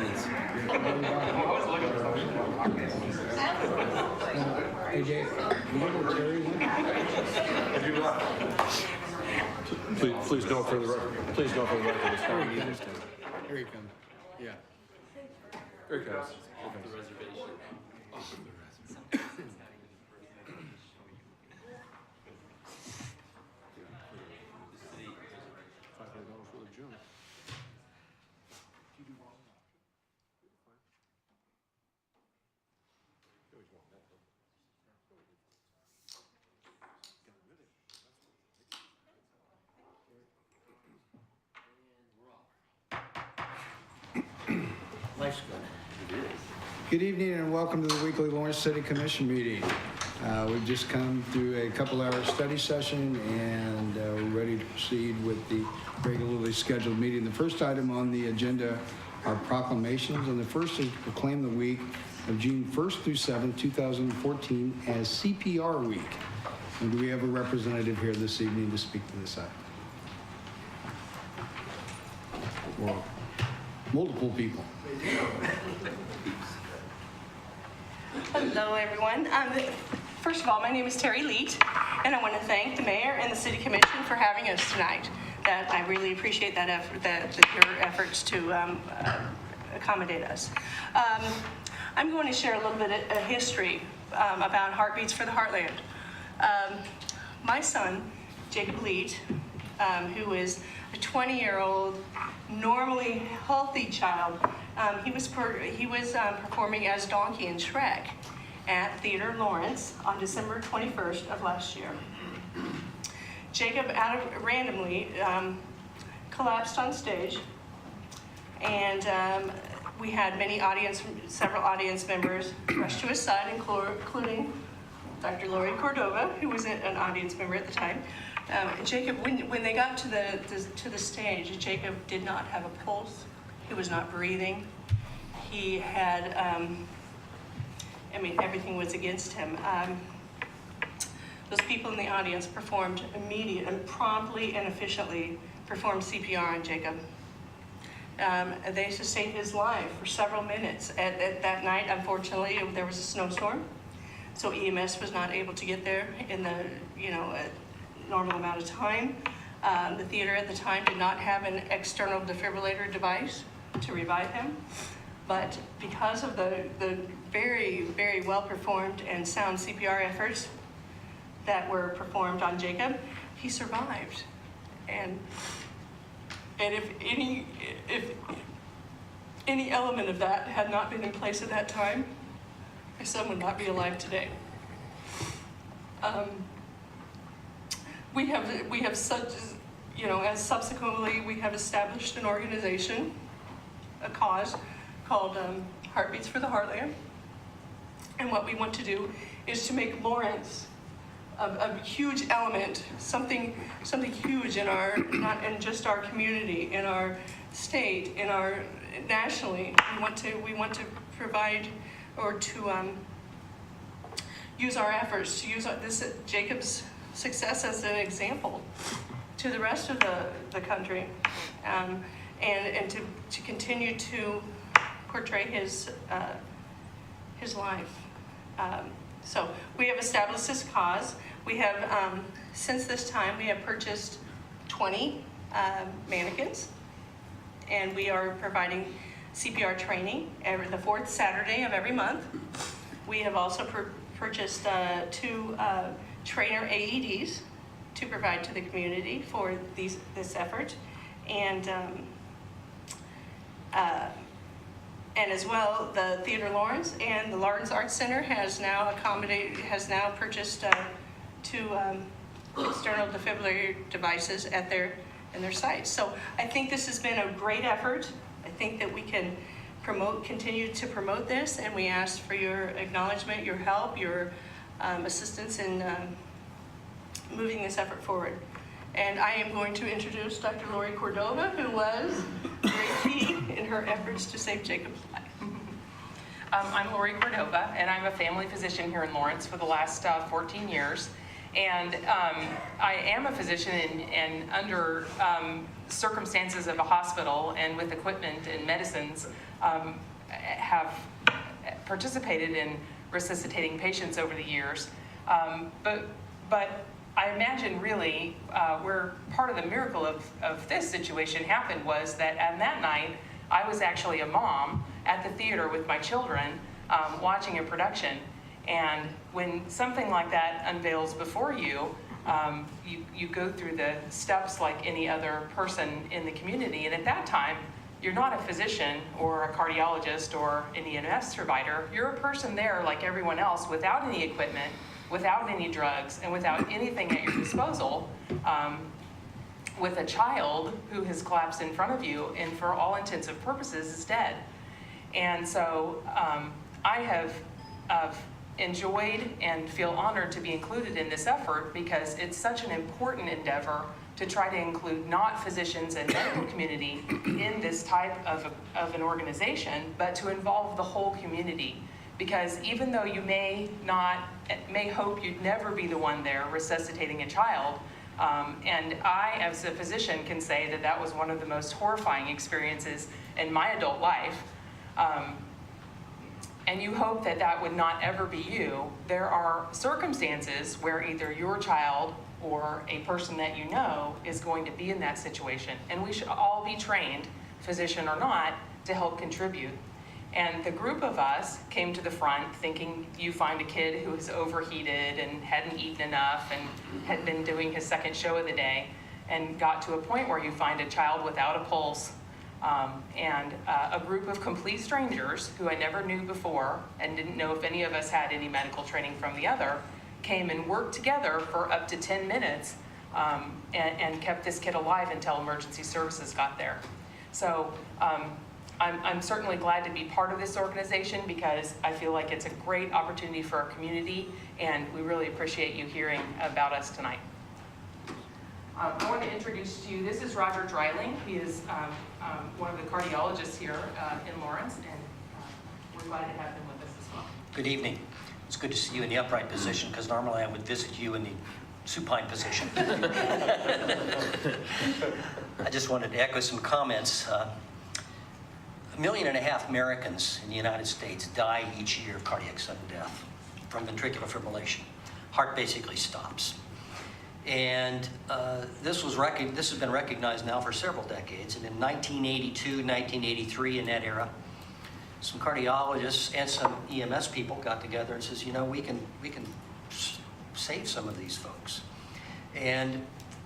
attendance. Hey, Jay, you know Terry? Please don't for the record. Please don't for the record. It's not easy. Here he comes. Yeah. Here he comes. The reservation. $500 for the gym. Life's good. Good evening and welcome to the weekly Lawrence City Commission meeting. We've just come through a couple-hour study session and we're ready to proceed with the regularly scheduled meeting. The first item on the agenda are proclamations, and the first is to proclaim the week of June 1st through 7th, 2014 as CPR Week. And do we have a representative here this evening to speak to this item? Well, multiple people. Hello, everyone. First of all, my name is Terry Leet, and I want to thank the mayor and the city commission for having us tonight. That I really appreciate that effort, your efforts to accommodate us. I'm going to share a little bit of history about Heartbeats for the Heartland. My son, Jacob Leet, who is a 20-year-old, normally healthy child, he was performing as Donkey in Shrek at Theater Lawrence on December 21st of last year. Jacob randomly collapsed on stage, and we had several audience members rush to his side, including Dr. Lori Cordova, who was an audience member at the time. Jacob, when they got to the stage, Jacob did not have a pulse. He was not breathing. He had, everything was against him. Those people in the audience performed promptly and efficiently performed CPR on Jacob. They sustained his life for several minutes. At that night, unfortunately, there was a snowstorm, so EMS was not able to get there in the normal amount of time. The theater at the time did not have an external defibrillator device to revive him, but because of the very, very well performed and sound CPR efforts that were performed on Jacob, he survived. And if any element of that had not been in place at that time, my son would not be alive today. We have such, as subsequently we have established an organization, a cause called Heartbeats for the Heartland. And what we want to do is to make Lawrence a huge element, something huge in not in just our community, in our state, nationally. We want to provide or to use our efforts to use Jacob's success as an example to the rest of the country, and to continue to portray his life. So we have established this cause. We have, since this time, we have purchased 20 mannequins, and we are providing CPR training the fourth Saturday of every month. We have also purchased 2 trainer AEDs to provide to the community for this effort, and as well, the Theater Lawrence and the Lawrence Arts Center has now purchased 2 external defibrillator devices in their sites. So I think this has been a great effort. I think that we can continue to promote this, and we ask for your acknowledgement, your help, your assistance in moving this effort forward. And I am going to introduce Dr. Lori Cordova, who was very key in her efforts to save Jacob's life. I'm Lori Cordova, and I'm a family physician here in Lawrence for the last 14 years. And I am a physician, and under circumstances of a hospital and with equipment and medicines, have participated in resuscitating patients over the years. But I imagine really where part of the miracle of this situation happened was that on that night, I was actually a mom at the theater with my children watching a production. And when something like that unveils before you, you go through the steps like any other person in the community. And at that time, you're not a physician or a cardiologist or an EMS provider. You're a person there like everyone else without any equipment, without any drugs, and without anything at your disposal, with a child who has collapsed in front of you and for all intents and purposes is dead. And so I have enjoyed and feel honored to be included in this effort because it's such an important endeavor to try to include not physicians and medical community in this type of an organization, but to involve the whole community. Because even though you may hope you'd never be the one there resuscitating a child, and I, as a physician, can say that that was one of the most horrifying experiences in my adult life, and you hope that that would not ever be you, there are circumstances where either your child or a person that you know is going to be in that situation. And we should all be trained, physician or not, to help contribute. And the group of us came to the front thinking you find a kid who is overheated and hadn't eaten enough and had been doing his second show of the day, and got to a point where you find a child without a pulse, and a group of complete strangers who I never knew before and didn't know if any of us had any medical training from the other, came and worked together for up to 10 minutes and kept this kid alive until emergency services got there. So I'm certainly glad to be part of this organization because I feel like it's a great opportunity for our community, and we really appreciate you hearing about us tonight. I want to introduce to you, this is Roger Dreiling. He is one of the cardiologists here in Lawrence, and we're glad to have him with us as well. Good evening. It's good to see you in the upright position because normally I would visit you in the supine position. I just wanted to echo some comments. 1.5 million Americans in the United States die each year of cardiac sudden death from ventricular fibrillation. Heart basically stops. And this has been recognized now for several decades. And in 1982, 1983, in that era, some cardiologists and some EMS people got together and says, you know, we can save some of these folks. And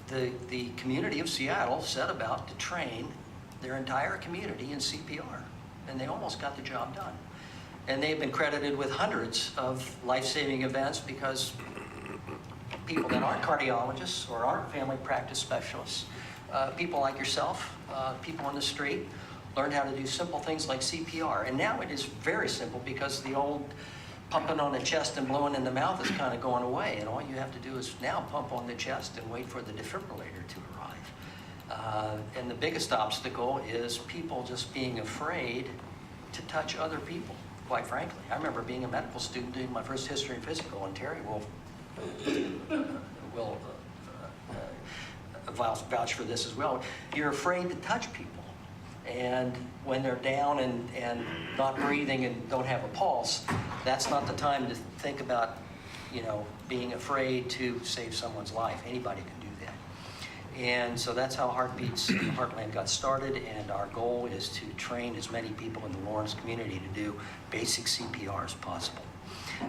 the community of Seattle set about to train their entire community in CPR, and they almost got the job done. And they've been credited with hundreds of life-saving events because people that aren't cardiologists or aren't family practice specialists, people like yourself, people on the street, learned how to do simple things like CPR. And now it is very simple because the old pumping on the chest and blowing in the mouth is kind of going away. And all you have to do is now pump on the chest and wait for the defibrillator to arrive. And the biggest obstacle is people just being afraid to touch other people, quite frankly. I remember being a medical student doing my first history and physical, and Terry will vouch for this as well. You're afraid to touch people. And when they're down and not breathing and don't have a pulse, that's not the time to think about, you know, being afraid to save someone's life. Anybody can do that. And so that's how Heartbeats in the Heartland got started, and our goal is to train as many people in the Lawrence community to do basic CPR as possible.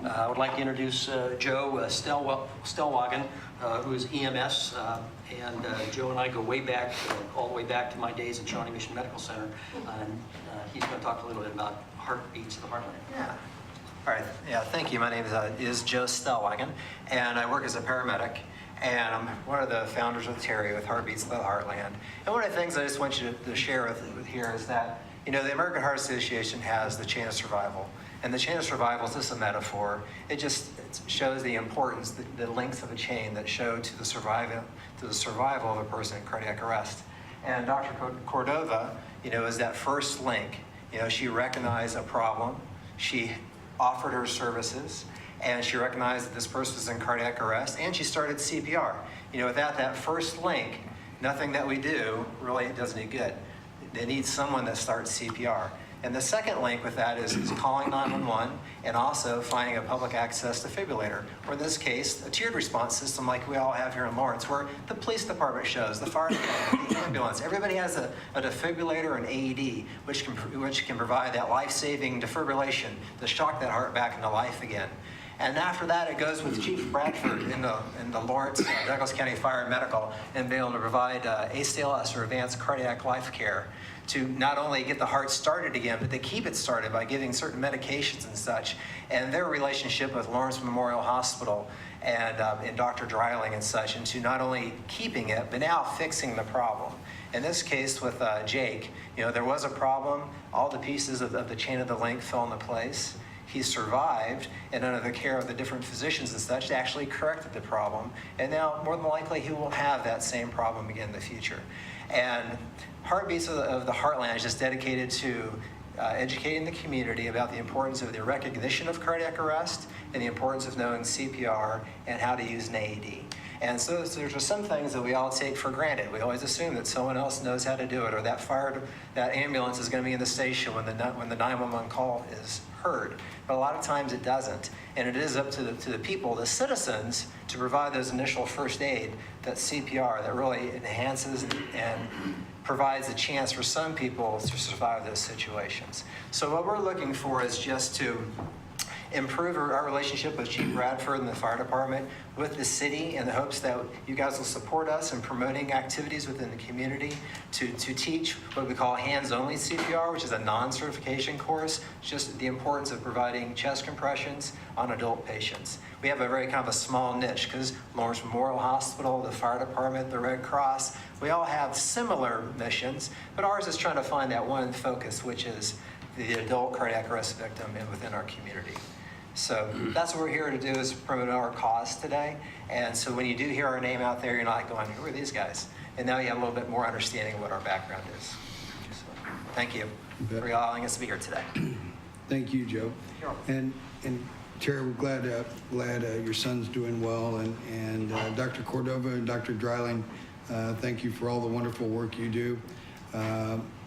I would like to introduce Joe Stellwagen, who is EMS, and Joe and I go way back, all the way back to my days at Shawnee Mission Medical Center, and he's going to talk a little bit about Heartbeats of the Heartland. Yeah. All right. Yeah, thank you. My name is Joe Stellwagen, and I work as a paramedic, and I'm one of the founders with Terry with Heartbeats of the Heartland. And one of the things I just want you to share with here is that, you know, the American Heart Association has the chain of survival. And the chain of survival is just a metaphor. It shows the importance, the length of a chain that show to the survival of a person in cardiac arrest. And Dr. Cordova, you know, is that first link. You know, she recognized a problem, she offered her services, and she recognized that this person was in cardiac arrest, and she started CPR. You know, without that first link, nothing that we do really does any good. They need someone that starts CPR. And the second link with that is calling 911 and also finding a public access defibrillator, or in this case, a tiered response system like we all have here in Lawrence, where the police department shows, the fire department, the ambulance, everybody has a defibrillator and AED, which can provide that life-saving defibrillation to shock that heart back into life again. And after that, it goes with Chief Bradford in the Lawrence, Douglas County Fire and Medical, and being able to provide ACLS, or Advanced Cardiac Life Care, to not only get the heart started again, but to keep it started by giving certain medications and such. And their relationship with Lawrence Memorial Hospital and Dr. Dreiling and such, into not only keeping it, but now fixing the problem. In this case with Jake, you know, there was a problem. All the pieces of the chain of the link fell into place. He survived, and under the care of the different physicians and such, they actually corrected the problem. And now, more than likely, he won't have that same problem again in the future. And Heartbeats of the Heartland is just dedicated to educating the community about the importance of the recognition of cardiac arrest and the importance of knowing CPR and how to use an AED. And so there's just some things that we all take for granted. We always assume that someone else knows how to do it, or that ambulance is going to be in the station when the 911 call is heard. But a lot of times it doesn't. And it is up to the people, the citizens, to provide those initial first aid, that CPR, that really enhances and provides a chance for some people to survive those situations. So what we're looking for is just to improve our relationship with Chief Bradford and the fire department, with the city, in the hopes that you guys will support us in promoting activities within the community to teach what we call hands-only CPR, which is a non-certification course, just the importance of providing chest compressions on adult patients. We have a very kind of a small niche because Lawrence Memorial Hospital, the fire department, the Red Cross, we all have similar missions, but ours is trying to find that one focus, which is the adult cardiac arrest victim within our community. So that's what we're here to do, is promote our cause today. And so when you do hear our name out there, you're not going, who are these guys? And now you have a little bit more understanding of what our background is. So, thank you for allowing us to be here today. Thank you, Joe. You're welcome. And Terry, we're glad your son's doing well, and Dr. Cordova and Dr. Dreiling, thank you for all the wonderful work you do.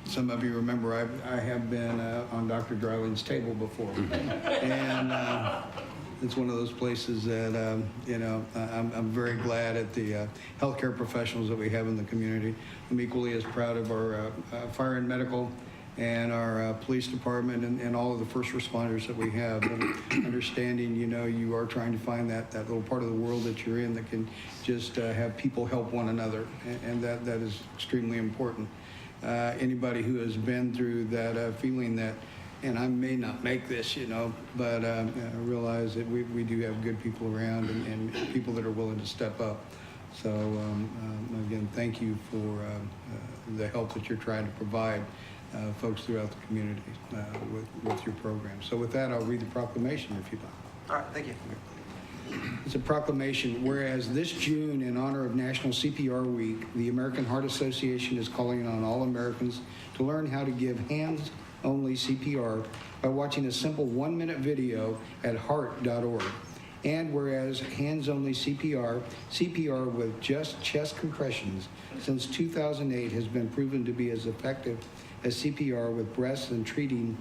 Some of you remember I have been on Dr. Dreiling's table before, and it's one of those places that I'm very glad at the healthcare professionals that we have in the community. I'm equally as proud of our fire and medical and our police department and all of the first responders that we have. And understanding, you are trying to find that little part of the world that you're in that can just have people help one another, and that is extremely important. Anybody who has been through that feeling that, and I may not make this, but realize that we do have good people around and people that are willing to step up. So again, thank you for the help that you're trying to provide folks throughout the community with your program. So with that, I'll read the proclamation if you'd like. All right, thank you. It's a proclamation. Whereas this June, in honor of National CPR Week, the American Heart Association is calling on all Americans to learn how to give hands-only CPR by watching a simple 1-minute video at heart.org. And whereas hands-only CPR with just chest compressions since 2008 has been proven to be as effective as CPR with breaths in treating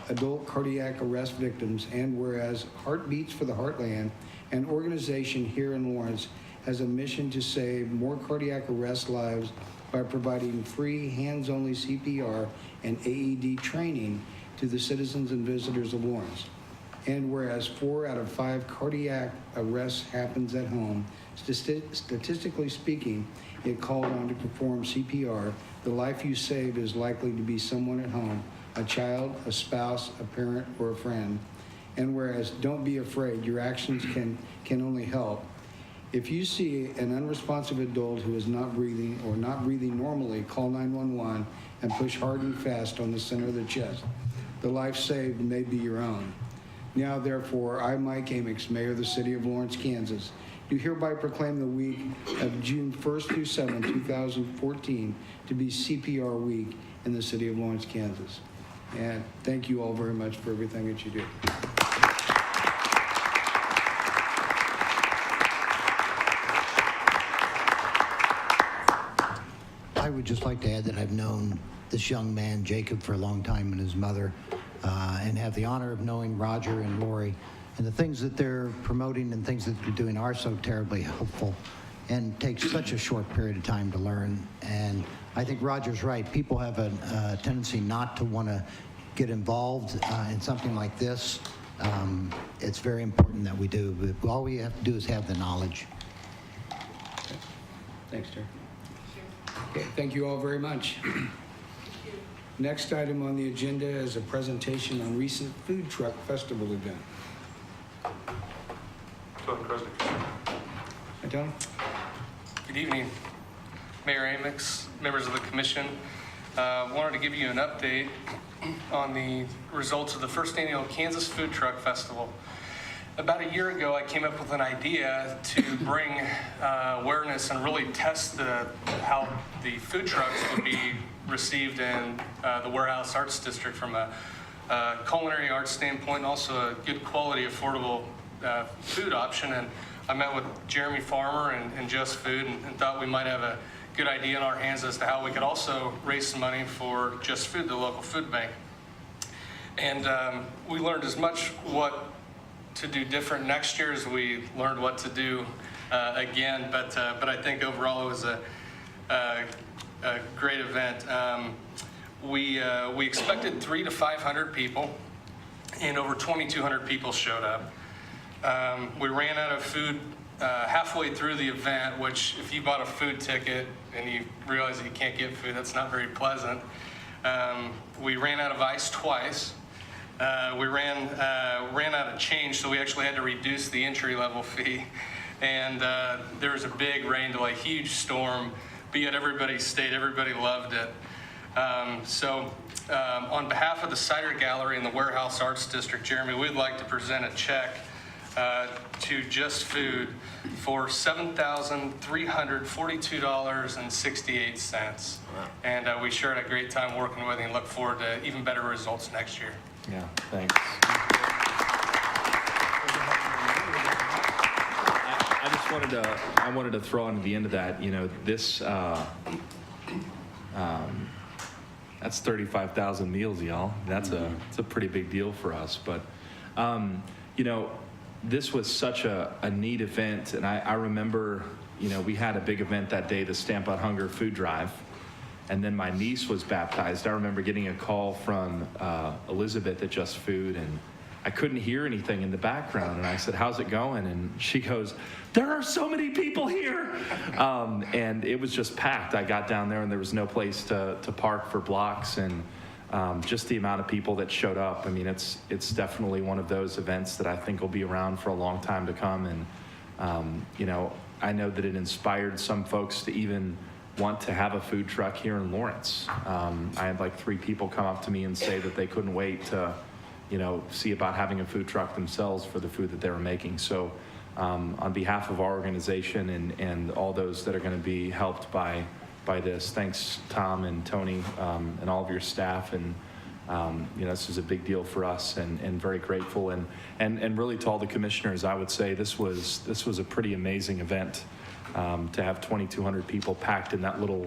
adult cardiac arrest victims, and whereas Heartbeats for the Heartland, an organization here in Lawrence, has a mission to save more cardiac arrest lives by providing free hands-only CPR and AED training to the citizens and visitors of Lawrence. And whereas 4 out of 5 cardiac arrests happens at home, statistically speaking, if called on to perform CPR, the life you save is likely to be someone at home, a child, a spouse, a parent, or a friend. And whereas don't be afraid, your actions can only help. If you see an unresponsive adult who is not breathing or not breathing normally, call 911 and push hard and fast on the center of the chest. The life saved may be your own. Now, therefore, I, Mike Amix, Mayor of the City of Lawrence, Kansas, do hereby proclaim the week of June 1st through 7th, 2014 to be CPR Week in the City of Lawrence, Kansas. And thank you all very much for everything that you do. I would just like to add that I've known this young man, Jacob, for a long time, and his mother, and have the honor of knowing Roger and Lori. And the things that they're promoting and things that they're doing are so terribly helpful and takes such a short period of time to learn. And I think Roger's right. People have a tendency not to want to get involved in something like this. It's very important that we do, but all we have to do is have the knowledge. Thanks, Terry. Okay, thank you all very much. Next item on the agenda is a presentation on recent food truck festival event. Tony Kresnick. Hi, Tony? Good evening, Mayor Amix, members of the commission. Wanted to give you an update on the results of the first annual Kansas Food Truck Festival. About a year ago, I came up with an idea to bring awareness and really test how the food trucks would be received in the Warehouse Arts District from a culinary arts standpoint, and also a good quality, affordable food option. And I met with Jeremy Farmer and Just Food and thought we might have a good idea in our hands as to how we could also raise some money for Just Food, the local food bank. And we learned as much what to do different next year as we learned what to do again. But I think overall it was a great event. We expected 300 to 500 people, and over 2,200 people showed up. We ran out of food halfway through the event, which if you bought a food ticket and you realize that you can't get food, that's not very pleasant. We ran out of ice twice. We ran out of change, so we actually had to reduce the entry-level fee. And there was a big rain delay, huge storm, but yet everybody stayed, everybody loved it. On behalf of the Cider Gallery and the Warehouse Arts District, Jeremy, we'd like to present a check to Just Food for $7,342.68. Wow. And we sure had a great time working with you and look forward to even better results next year. Yeah, thanks. I just wanted to throw on the end of that, you know, this, that's 35,000 meals, y'all. It's a pretty big deal for us. But, you know, this was such a neat event. And I remember, you know, we had a big event that day, the Stamp Out Hunger food drive. And then my niece was baptized. I remember getting a call from Elizabeth at Just Food, and I couldn't hear anything in the background. And I said, "How's it going?" And she goes, "There are so many people here." And it was just packed. I got down there and there was no place to park for blocks, and just the amount of people that showed up. I mean, it's definitely one of those events that I think will be around for a long time to come. And, you know, I know that it inspired some folks to even want to have a food truck here in Lawrence. I had like 3 people come up to me and say that they couldn't wait to, you know, see about having a food truck themselves for the food that they were making. So on behalf of our organization and all those that are going to be helped by this, thanks Tom and Tony and all of your staff. And you know, this is a big deal for us, and very grateful. And really to all the commissioners, I would say this was a pretty amazing event. To have 2,200 people packed in that little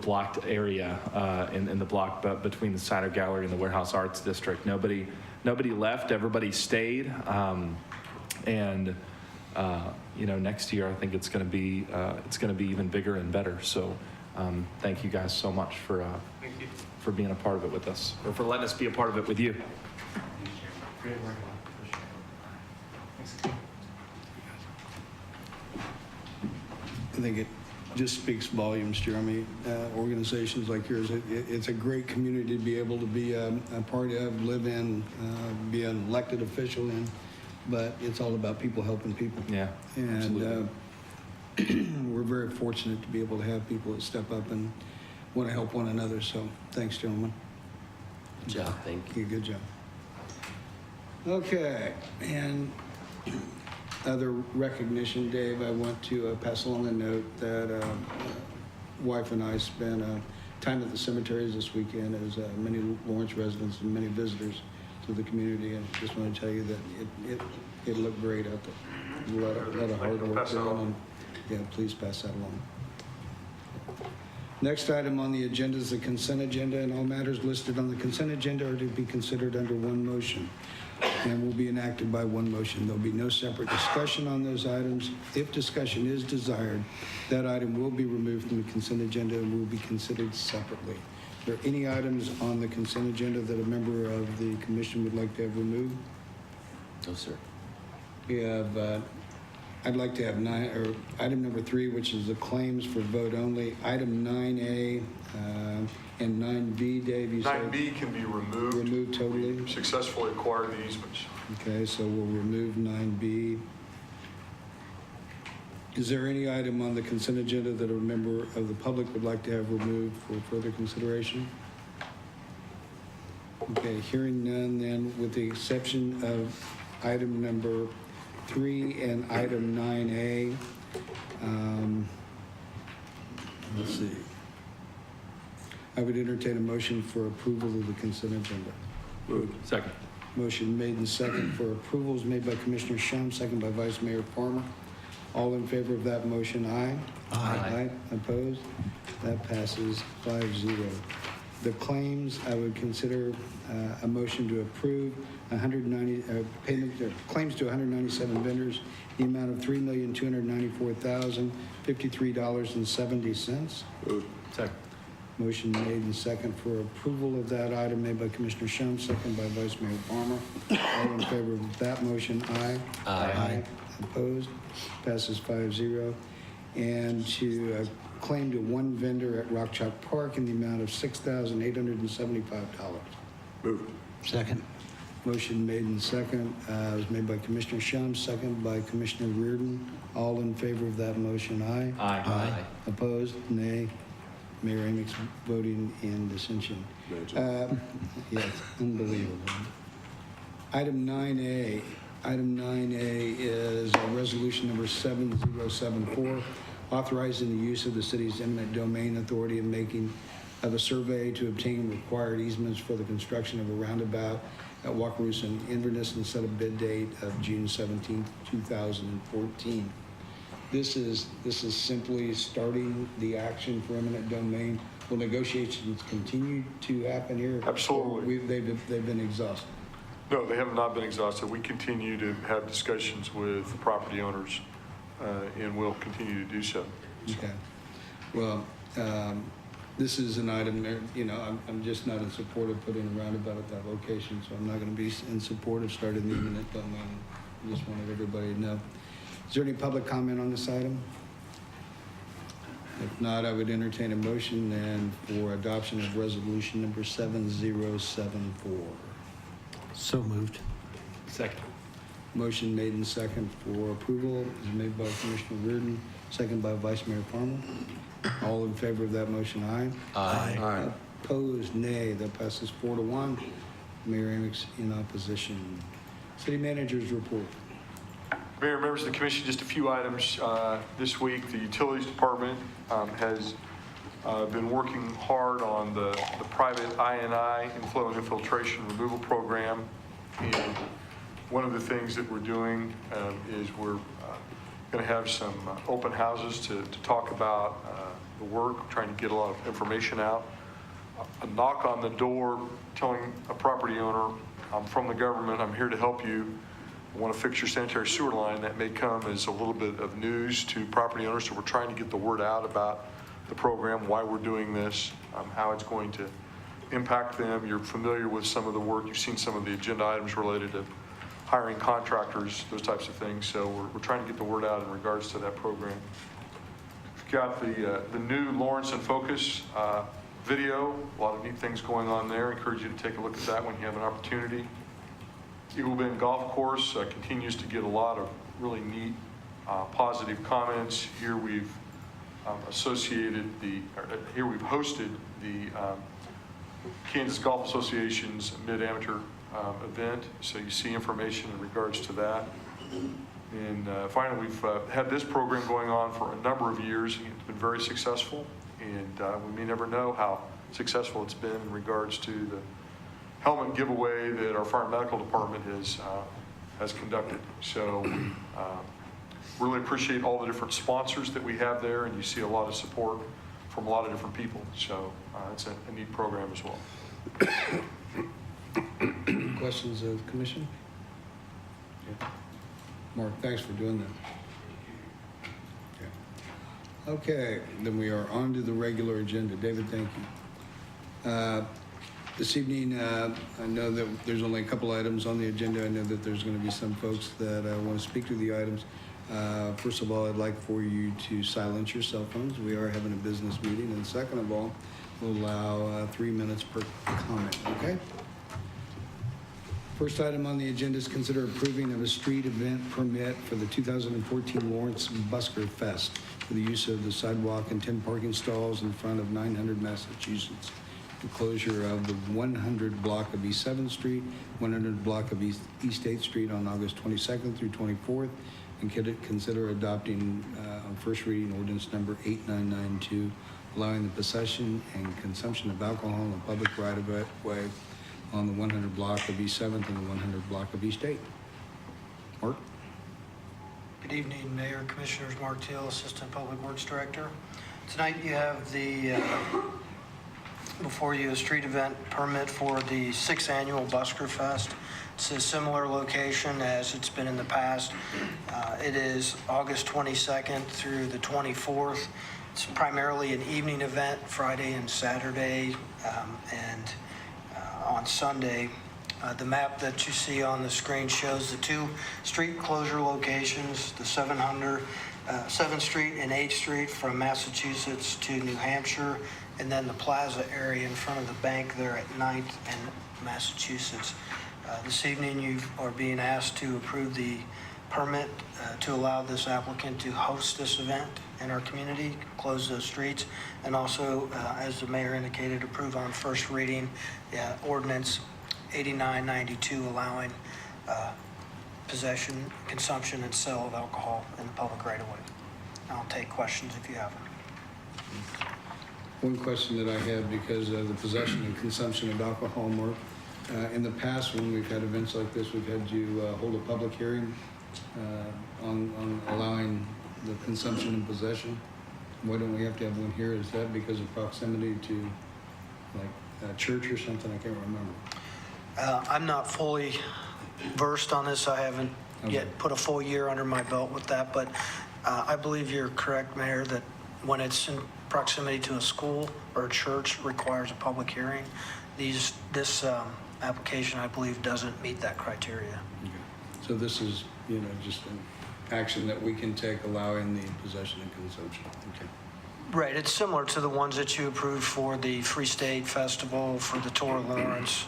blocked area in the block between the Cider Gallery and the Warehouse Arts District. Nobody left. Everybody stayed. And you know, next year I think it's going to be even bigger and better. So thank you guys so much for being a part of it with us, or for letting us be a part of it with you. I think it just speaks volumes, Jeremy. Organizations like yours, it's a great community to be able to be a part of, live in, be an elected official in, but it's all about people helping people. Yeah, and we're very fortunate to be able to have people that step up and want to help one another. So thanks, gentlemen. Good job. Thank you. Good job. Okay, and other recognition, Dave, I want to pass along a note that wife and I spent time at the cemeteries this weekend as many Lawrence residents and many visitors to the community, and just want to tell you that it looked great out there. A lot of hard work going on. Yeah, please pass that along. Next item on the agenda is the consent agenda, and all matters listed on the consent agenda are to be considered under one motion and will be enacted by one motion. There'll be no separate discussion on those items. If discussion is desired, that item will be removed from the consent agenda and will be considered separately. Are there any items on the consent agenda that a member of the commission would like to have removed? No, sir. We have, I'd like to have item number 3, which is the claims for vote only. Item 9A and 9B, Dave, you said? 9B can be removed. Removed totally? We successfully acquired the easements. Okay, so we'll remove 9B. Is there any item on the consent agenda that a member of the public would like to have removed for further consideration? Okay, hearing none, then with the exception of item number 3 and item 9A, let's see. I would entertain a motion for approval of the consent agenda. Moved. Second. Motion made and second for approval is made by Commissioner Shum, second by Vice Mayor Farmer. All in favor of that motion, aye? Aye. Opposed? That passes 5-0. The claims, I would consider a motion to approve claims to 197 vendors, the amount of $3,294,053.70. Moved. Second. Motion made and second for approval of that item made by Commissioner Shum, second by Vice Mayor Palmer. All in favor of that motion, aye? Aye. Opposed? Passes 5-0. And to claim to one vendor at Rock Chalk Park in the amount of $6,875. Moved. Second. Motion made and second was made by Commissioner Shum, second by Commissioner Reardon. All in favor of that motion, aye? Aye. Opposed? Nay. Mayor Amick's voting in dissension. Yes, unbelievable. Item 9A. Item 9A is resolution number 7074, authorizing the use of the city's eminent domain authority in making of a survey to obtain required easements for the construction of a roundabout at Wakarusa and Inverness and set a bid date of June 17, 2014. This is simply starting the action for eminent domain. Will negotiations continue to happen here? Absolutely. They've been exhausted. No, they have not been exhausted. We continue to have discussions with the property owners, and we'll continue to do so. Okay. Well, this is an item there, I'm just not in support of putting a roundabout at that location, so I'm not going to be in support of starting the eminent domain. I just wanted everybody to know. Is there any public comment on this item? If not, I would entertain a motion then for adoption of resolution number 7074. So moved. Second. Motion made and second for approval is made by Commissioner Reardon, second by Vice Mayor Palmer. All in favor of that motion, aye? Aye. Opposed, nay. That passes 4-1. Mayor Amick's in opposition. City Manager's report. Mayor, members of the commission, just a few items. This week, the Utilities Department has been working hard on the private INI, inflow and infiltration removal program. And one of the things that we're doing is we're going to have some open houses to talk about the work, trying to get a lot of information out. A knock on the door telling a property owner, I'm from the government, I'm here to help you. I want to fix your sanitary sewer line. That may come as a little bit of news to property owners, so we're trying to get the word out about the program, why we're doing this, how it's going to impact them. You're familiar with some of the work. You've seen some of the agenda items related to hiring contractors, those types of things. So we're trying to get the word out in regards to that program. We've got the new Lawrence in Focus video. A lot of neat things going on there. I encourage you to take a look at that when you have an opportunity. Eagle Bend Golf Course continues to get a lot of really neat, positive comments. Here we've we've hosted the Kansas Golf Association's mid-amateur event, so you see information in regards to that. And finally, we've had this program going on for a number of years. It's been very successful, and we may never know how successful it's been in regards to the helmet giveaway that our fire and medical department has conducted. So we really appreciate all the different sponsors that we have there, and you see a lot of support from a lot of different people. So it's a neat program as well. Questions of the commission? Yeah. Mark, thanks for doing that. Okay, then we are on to the regular agenda. David, thank you. This evening, I know that there's only a couple items on the agenda. I know that there's going to be some folks that want to speak to the items. First of all, I'd like for you to silence your cell phones. We are having a business meeting. And second of all, we'll allow 3 minutes per comment, okay? First item on the agenda is consider approving of a street event permit for the 2014 Lawrence Busker Fest for the use of the sidewalk and 10 parking stalls in front of 900 Massachusetts. The closure of the 100 block of East 7th Street, 100 block of East 8th Street on August 22nd through 24th, and consider adopting on first reading ordinance number 8992, allowing the possession and consumption of alcohol in the public right-of-way on the 100 block of East 7th and the 100 block of East 8th. Mark? Good evening, Mayor, Commissioners. Mark Teal, Assistant Public Works Director. Tonight you have before you a street event permit for the 6th Annual Busker Fest. It's a similar location as it's been in the past. It is August 22nd through the 24th. It's primarily an evening event, Friday and Saturday, and on Sunday. The map that you see on the screen shows the two street closure locations, the 7th Street and 8th Street from Massachusetts to New Hampshire, and then the plaza area in front of the bank there at 9th and Massachusetts. This evening you are being asked to approve the permit to allow this applicant to host this event in our community, close those streets, and also, as the mayor indicated, approve on first reading ordinance 8992 allowing possession, consumption, and sale of alcohol in the public right-of-way. I'll take questions if you have them. One question that I have, because of the possession and consumption of alcohol, Mark, in the past when we've had events like this, we've had to hold a public hearing on allowing the consumption and possession. Why don't we have to have one here? Is that because of proximity to like a church or something? I can't remember. I'm not fully versed on this. I haven't yet put a full year under my belt with that, but I believe you're correct, Mayor, that when it's in proximity to a school or a church requires a public hearing. This application, I believe, doesn't meet that criteria. Okay. So this is, just an action that we can take allowing the possession and consumption. Okay. Right, it's similar to the ones that you approved for the Free State Festival, for the Tour of Lawrence,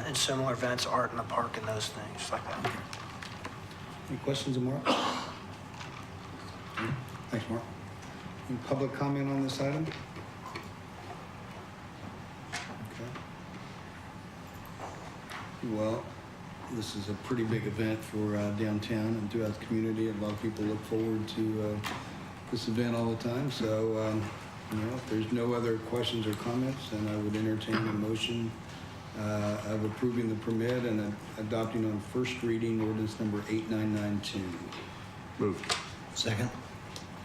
and similar events, Art in the Park, and those things like that. Okay. Any questions of Mark? Thanks, Mark. Any public comment on this item? Okay. Well, this is a pretty big event for downtown and throughout the community. A lot of people look forward to this event all the time. So, if there's no other questions or comments, then I would entertain a motion of approving the permit and adopting on first reading ordinance number 8992. Moved. Second?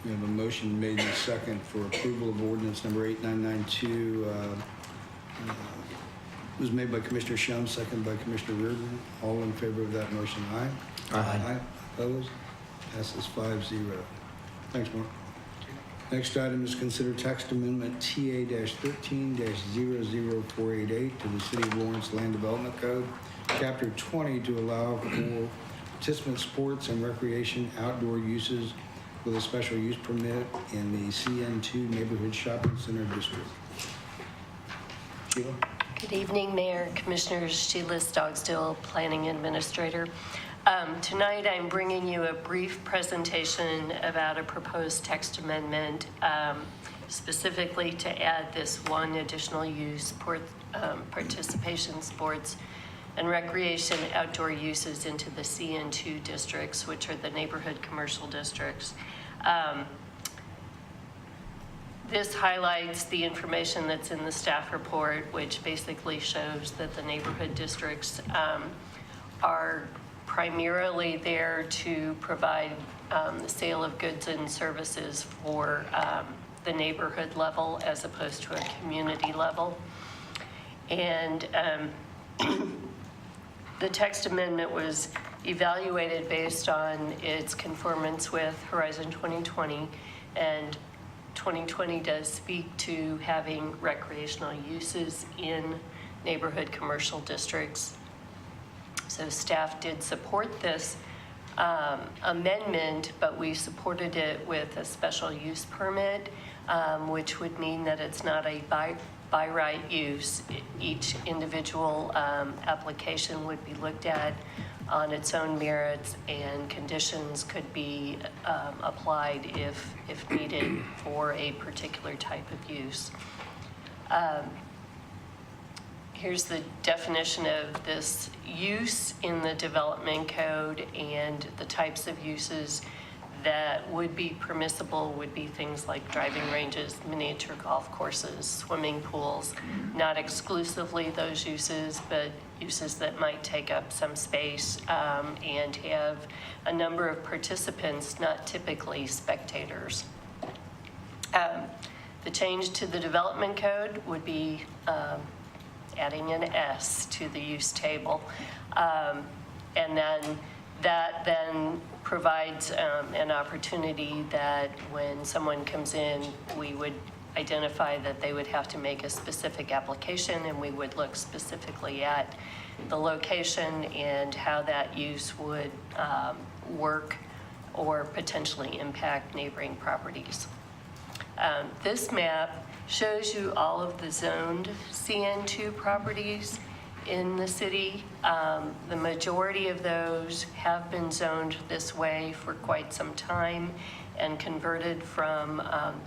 We have a motion made and second for approval of ordinance number 8992. It was made by Commissioner Shum, second by Commissioner Reardon. All in favor of that motion, aye? Aye. Opposed? Passes 5-0. Thanks, Mark. Next item is consider text amendment TA-13-00488 to the City of Lawrence Land Development Code, Chapter 20, to allow for participant sports and recreation outdoor uses with a special use permit in the CN2 Neighborhood Shopping Center District. Sheila? Good evening, Mayor, Commissioners. Sheila Stogsdill, Planning Administrator. Tonight, I'm bringing you a brief presentation about a proposed text amendment, specifically to add this one additional use, participation sports and recreation outdoor uses into the CN2 districts, which are the neighborhood commercial districts. This highlights the information that's in the staff report, which basically shows that the neighborhood districts are primarily there to provide the sale of goods and services for the neighborhood level as opposed to a community level. And the text amendment was evaluated based on its conformance with Horizon 2020, and 2020 does speak to having recreational uses in neighborhood commercial districts. So staff did support this amendment, but we supported it with a special use permit, which would mean that it's not a by right use. Each individual application would be looked at on its own merits, and conditions could be applied if needed for a particular type of use. Here's the definition of this use in the development code, and the types of uses that would be permissible would be things like driving ranges, miniature golf courses, swimming pools, not exclusively those uses, but uses that might take up some space and have a number of participants, not typically spectators. The change to the development code would be adding an S to the use table. And then that then provides an opportunity that when someone comes in, we would identify that they would have to make a specific application, and we would look specifically at the location and how that use would work or potentially impact neighboring properties. This map shows you all of the zoned CN2 properties in the city. The majority of those have been zoned this way for quite some time and converted from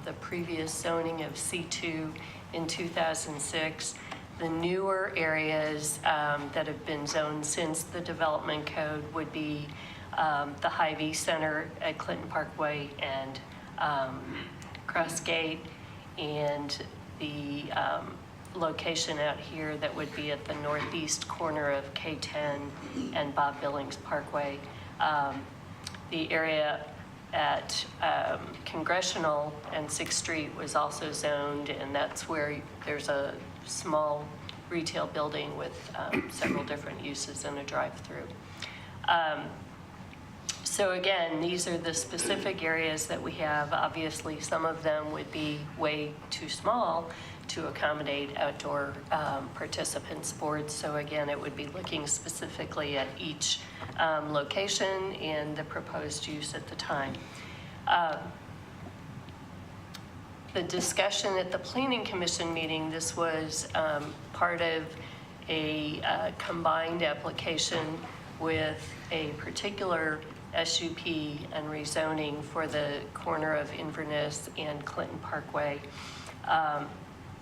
the previous zoning of C2 in 2006. The newer areas that have been zoned since the development code would be the Hy-Vee Center at Clinton Parkway and Crossgate, and the location out here that would be at the northeast corner of K10 and Bob Billings Parkway. The area at Congressional and 6th Street was also zoned, and that's where there's a small retail building with several different uses and a drive-through. So again, these are the specific areas that we have. Obviously, some of them would be way too small to accommodate outdoor participant sports. So again, it would be looking specifically at each location and the proposed use at the time. The discussion at the Planning Commission meeting, this was part of a combined application with a particular SUP and rezoning for the corner of Inverness and Clinton Parkway.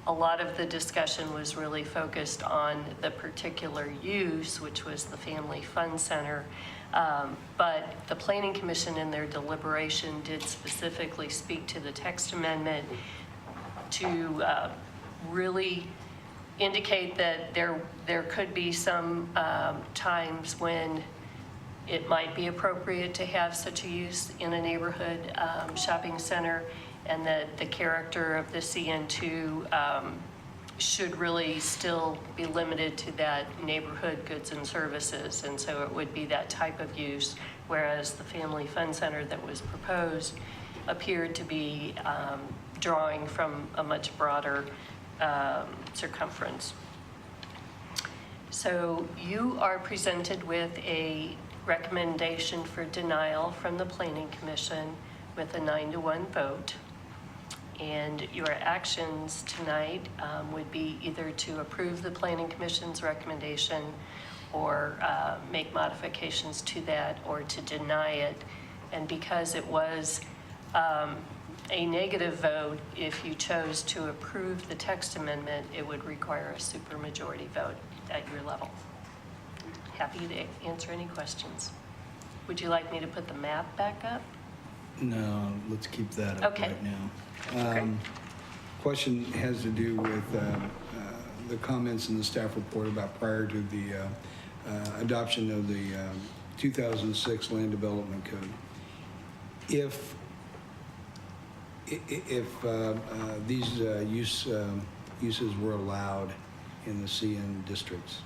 A lot of the discussion was really focused on the particular use, which was the Family Fun Center. But the Planning Commission in their deliberation did specifically speak to the text amendment to really indicate that there could be some times when it might be appropriate to have such a use in a neighborhood shopping center, and that the character of the CN2 should really still be limited to that neighborhood goods and services. And so it would be that type of use, whereas the Family Fun Center that was proposed appeared to be drawing from a much broader circumference. So you are presented with a recommendation for denial from the Planning Commission with a 9-1 vote. And your actions tonight would be either to approve the Planning Commission's recommendation or make modifications to that, or to deny it. And because it was a negative vote, if you chose to approve the text amendment, it would require a supermajority vote at your level. Happy to answer any questions. Would you like me to put the map back up? No, let's keep that up Okay. right now. Great. Question has to do with the comments in the staff report about prior to the adoption of the 2006 Land Development Code. If these uses were allowed in the CN districts,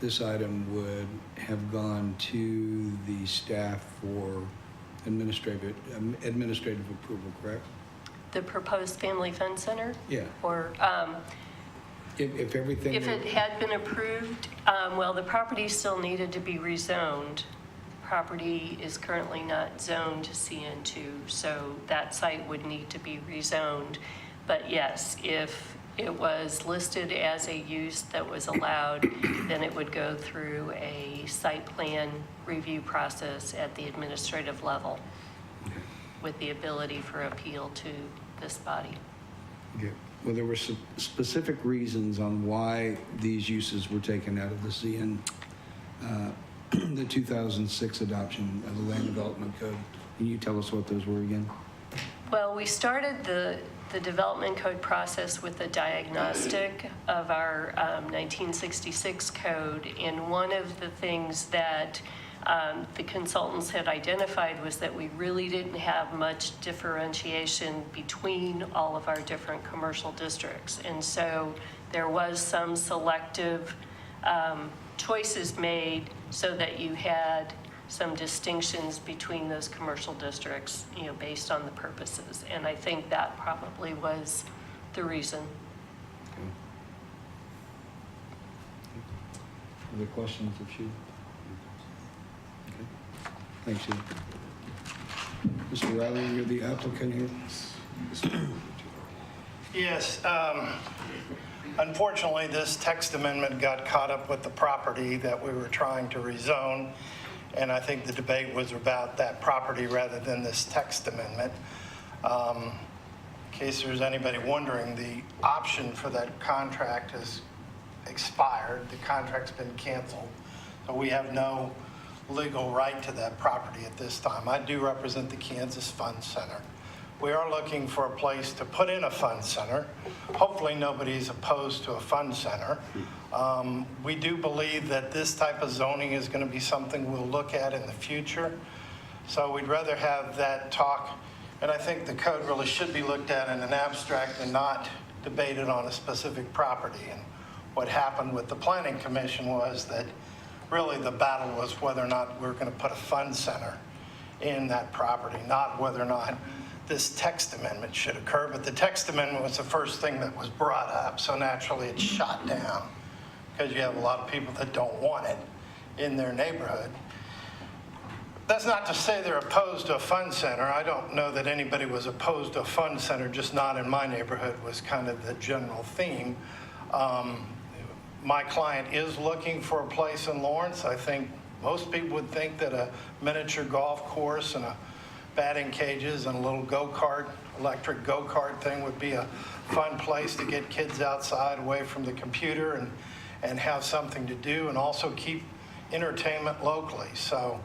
this item would have gone to the staff for administrative approval, correct? The proposed Family Fun Center? Yeah. Or, If everything... if it had been approved, well, the property still needed to be rezoned. Property is currently not zoned to CN2, so that site would need to be rezoned. But yes, if it was listed as a use that was allowed, then it would go through a site plan review process at the administrative level with the ability for appeal to this body. Okay. Well, there were some specific reasons on why these uses were taken out of the CN, the 2006 adoption of the Land Development Code. Can you tell us what those were again? Well, we started the development code process with a diagnostic of our 1966 code, and one of the things that the consultants had identified was that we really didn't have much differentiation between all of our different commercial districts. And so there was some selective choices made so that you had some distinctions between those commercial districts, you know, based on the purposes. And I think that probably was the reason. Okay. Other questions of Sheila? Okay. Thanks, Sheila. Mr. Riley, you're the applicant here. Yes, unfortunately, this text amendment got caught up with the property that we were trying to rezone, and I think the debate was about that property rather than this text amendment. In case there's anybody wondering, the option for that contract has expired. The contract's been canceled, so we have no legal right to that property at this time. I do represent the Kansas Fun Center. We are looking for a place to put in a fun center. Hopefully nobody's opposed to a fun center. We do believe that this type of zoning is going to be something we'll look at in the future. So we'd rather have that talk, and I think the code really should be looked at in an abstract and not debated on a specific property. And what happened with the Planning Commission was that really the battle was whether or not we're going to put a fun center in that property, not whether or not this text amendment should occur. But the text amendment was the first thing that was brought up, so naturally it's shot down because you have a lot of people that don't want it in their neighborhood. That's not to say they're opposed to a fun center. I don't know that anybody was opposed to a fun center, just not in my neighborhood was kind of the general theme. My client is looking for a place in Lawrence. I think most people would think that a miniature golf course and a batting cages and a little go-kart, electric go-kart thing would be a fun place to get kids outside away from the computer and have something to do and also keep entertainment locally. So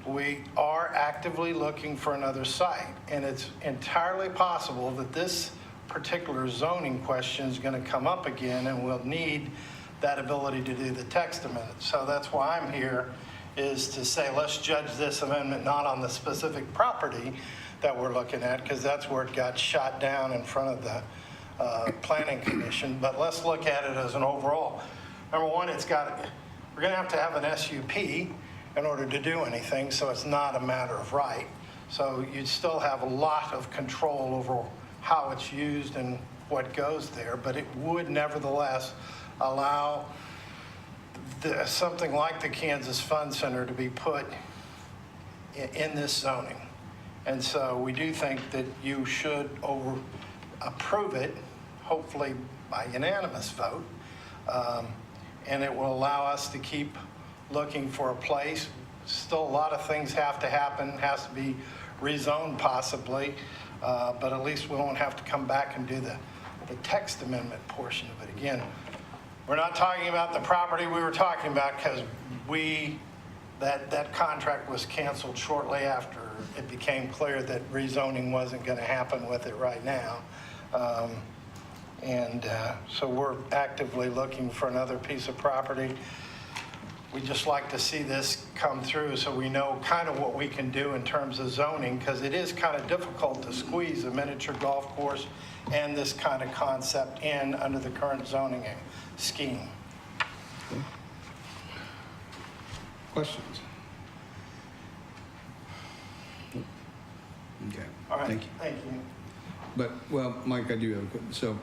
we are actively looking for another site, and it's entirely possible that this particular zoning question is going to come up again and we'll need that ability to do the text amendment. So that's why I'm here, is to say let's judge this amendment not on the specific property that we're looking at, because that's where it got shot down in front of the Planning Commission, but let's look at it as an overall. Number one, we're going to have an SUP in order to do anything, so it's not a matter of right. So you'd still have a lot of control over how it's used and what goes there, but it would nevertheless allow something like the Kansas Fun Center to be put in this zoning. And so we do think that you should approve it, hopefully by unanimous vote. And it will allow us to keep looking for a place. Still a lot of things have to happen, has to be rezoned possibly, but at least we won't have to come back and do the text amendment portion of it again. We're not talking about the property we were talking about because that contract was canceled shortly after it became clear that rezoning wasn't going to happen with it right now. So we're actively looking for another piece of property. we'd just like to see this come through so we know kind of what we can do in terms of zoning, because it is kind of difficult to squeeze a miniature golf course and this kind of concept in under the current zoning scheme. Questions? Okay. All right, Thank you. thank you. But, well, Mike, I do have a question. So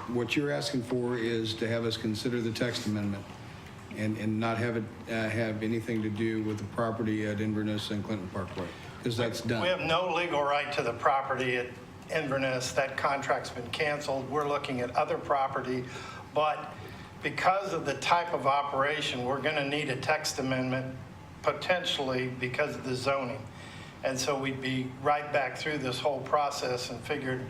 what you're asking for is to have us consider the text amendment and not have it have anything to do with the property at Inverness and Clinton Parkway, because that's done. We have no legal right to the property at Inverness. That contract's been canceled. We're looking at other property, but because of the type of operation, we're going to need a text amendment potentially because of the zoning. And so we'd be right back through this whole process and figured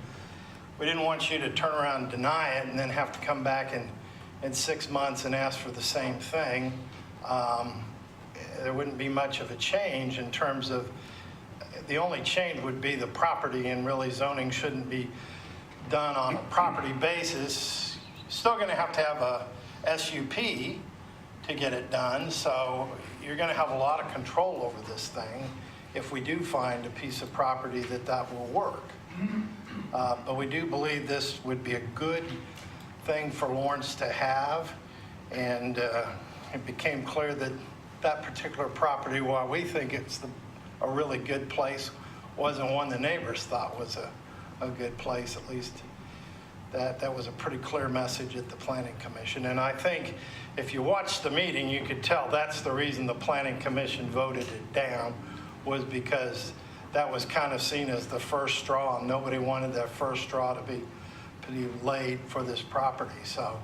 we didn't want you to turn around and deny it and then have to come back in 6 months and ask for the same thing. There wouldn't be much of a change in terms of, the only change would be the property, and really zoning shouldn't be done on a property basis. Still going to have a SUP to get it done, so you're going to have a lot of control over this thing if we do find a piece of property that will work. But we do believe this would be a good thing for Lawrence to have, and it became clear that that particular property, while we think it's a really good place, wasn't one the neighbors thought was a good place. At least that was a pretty clear message at the Planning Commission. And I think if you watched the meeting, you could tell that's the reason the Planning Commission voted it down, was because that was kind of seen as the first straw, and nobody wanted that first straw to be laid for this property. So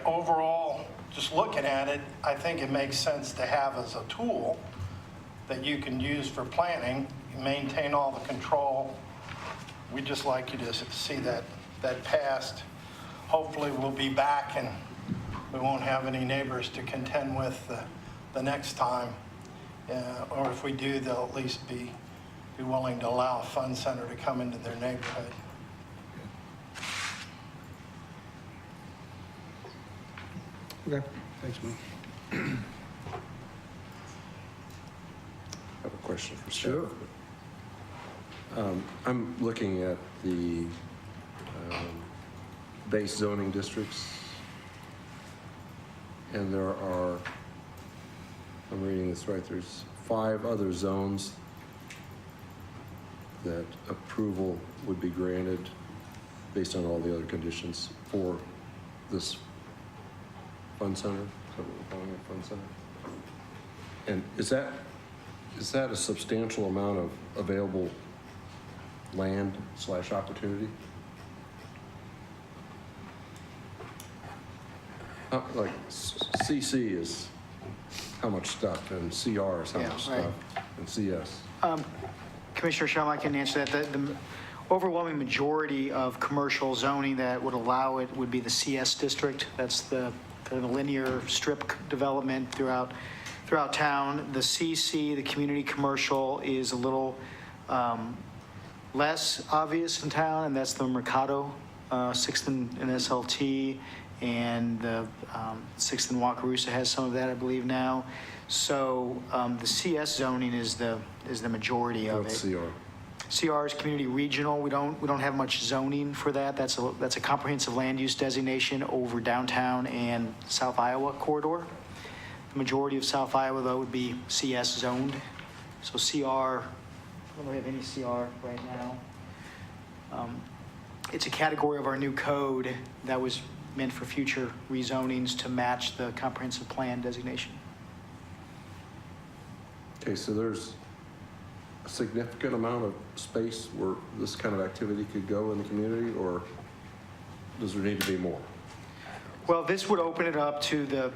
overall, just looking at it, I think it makes sense to have as a tool that you can use for planning, maintain all the control. We'd just like you to see that passed. Hopefully we'll be back and we won't have any neighbors to contend with the next time. Or if we do, they'll at least be willing to allow a fun center to come into their neighborhood. Okay, thanks, Mike. I have a question for staff. Sure. I'm looking at the base zoning districts, and there are, I'm reading this right, there's 5 other zones that approval would be granted based on all the other conditions for this fun center. Is that what we're calling it, fun center? And is that a substantial amount of available land/opportunity? Like CC is how much stuff, and CR is how Yeah, much right. stuff, and CS. Commissioner Shum, I can answer that. The overwhelming majority of commercial zoning that would allow it would be the CS district. That's the linear strip development throughout town. The CC, the community commercial, is a little less obvious in town, and that's the Mercado, 6th and SLT, and the 6th and Wakarusa has some of that, I believe, now. So the CS zoning is the majority of What's it. CR? CR is community regional. We don't have much zoning for that. That's a comprehensive land use designation over downtown and South Iowa corridor. The majority of South Iowa, though, would be CS zoned. So CR, we don't have any CR right now. It's a category of our new code that was meant for future rezonings to match the comprehensive plan designation. Okay, so there's a significant amount of space where this kind of activity could go in the community, or does there need to be more? Well, this would open it up to the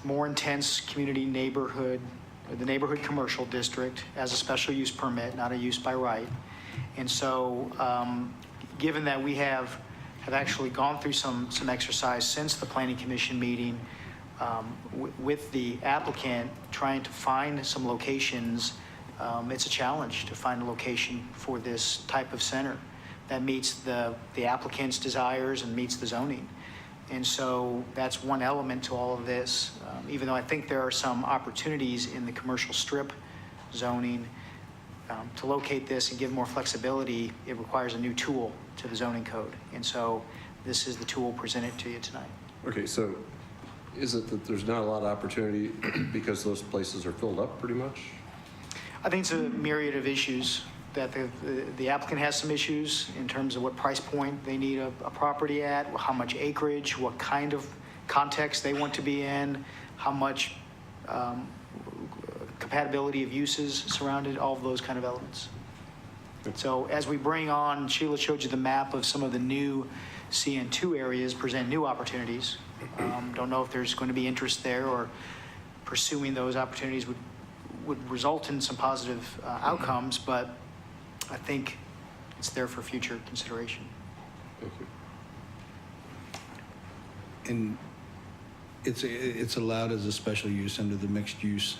more intense community neighborhood, the neighborhood commercial district as a special use permit, not a use by right. And so, given that we have actually gone through some exercise since the Planning Commission meeting with the applicant trying to find some locations, it's a challenge to find a location for this type of center that meets the applicant's desires and meets the zoning. And so that's one element to all of this. Even though I think there are some opportunities in the commercial strip zoning, to locate this and give more flexibility, it requires a new tool to the zoning code. And so this is the tool presented to you tonight. Okay, so is it that there's not a lot of opportunity because those places are filled up pretty much? I think it's a myriad of issues, that the applicant has some issues in terms of what price point they need a property at, how much acreage, what kind of context they want to be in, how much compatibility of uses surrounded, all of those kind of elements. So as we bring on, Sheila showed you the map of some of the new CN2 areas, present new opportunities. Don't know if there's going to be interest there, or pursuing those opportunities would result in some positive outcomes, but I think it's there for future consideration. Thank you. And it's allowed as a special use under the mixed use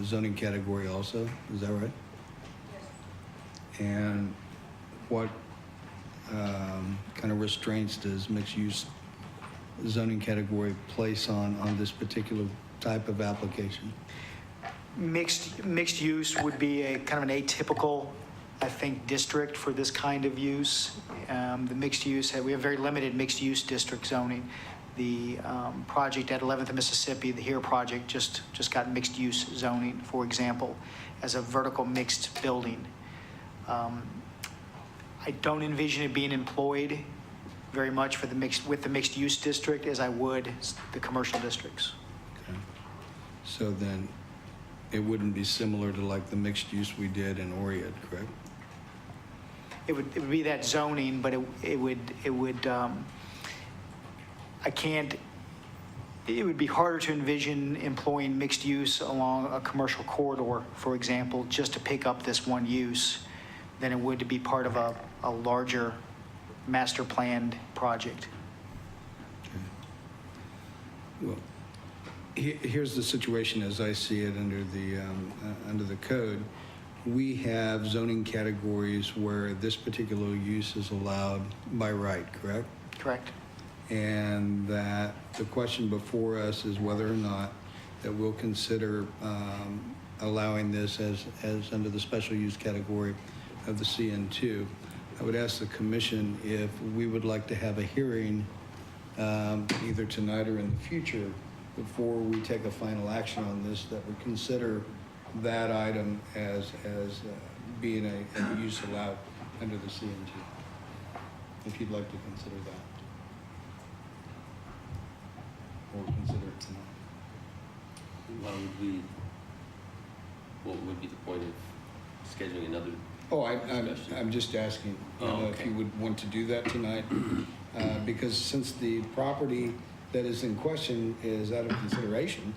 zoning category also, is that right? Yes. And what kind of restraints does mixed use zoning category place on this particular type of application? Mixed use would be a kind of an atypical, I think, district for this kind of use. The mixed use, we have very limited mixed use district zoning. The project at 11th and Mississippi, the HERE project, just got mixed use zoning, for example, as a vertical mixed building. I don't envision it being employed very much with the mixed use district as I would the commercial districts. Okay. So then it wouldn't be similar to like the mixed use we did in Oriad, correct? It would be that zoning, but it would it would be harder to envision employing mixed use along a commercial corridor, for example, just to pick up this one use, than it would to be part of a larger master planned project. Well, here's the situation as I see it under the code. We have zoning categories where this particular use is allowed by right, correct? Correct. And that the question before us is whether or not that we'll consider allowing this as under the special use category of the CN2. I would ask the commission if we would like to have a hearing either tonight or in the future before we take a final action on this, that would consider that item as being a use allowed under the CN2, if you'd like to consider that. Or consider it tonight. What would be the point of scheduling another? Oh, I'm just asking, if you would want to do that tonight, because since the property that is in question is out of consideration,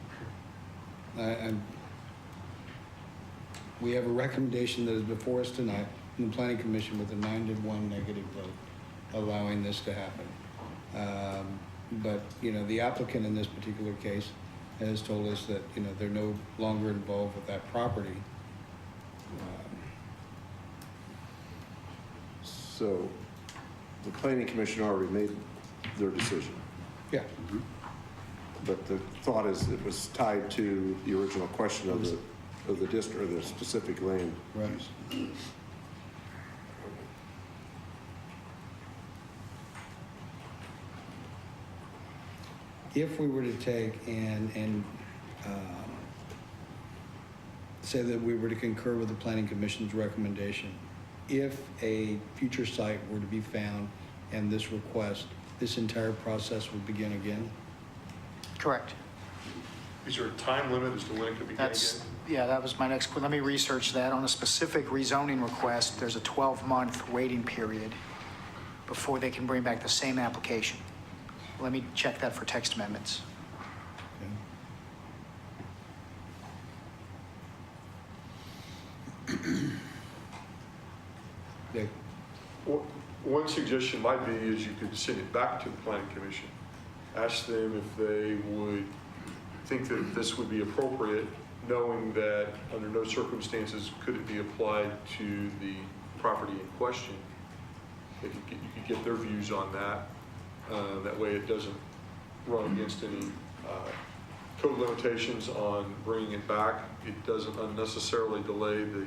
we have a recommendation that is before us tonight from the Planning Commission with a 9-1 negative vote allowing this to happen. But, the applicant in this particular case has told us that, they're no longer involved with that property. So the planning commission already made their decision, Yeah. but the thought is it was tied to the original question of the district or the specific land. Right. If we were to take and say that we were to concur with the Planning Commission's recommendation, if a future site were to be found and this request, this entire process would begin again? Correct. Is there a time limit as to when it could begin again? Yeah, that was my next, let me research that. On a specific rezoning request, there's a 12-month waiting period before they can bring back the same application. Let me check that for text amendments. Dick? One suggestion might be is you could send it back to the planning commission. Ask them if they would think that this would be appropriate, knowing that under no circumstances could it be applied to the property in question. You could get their views on that. That way it doesn't run against any code limitations on bringing it back. It doesn't unnecessarily delay the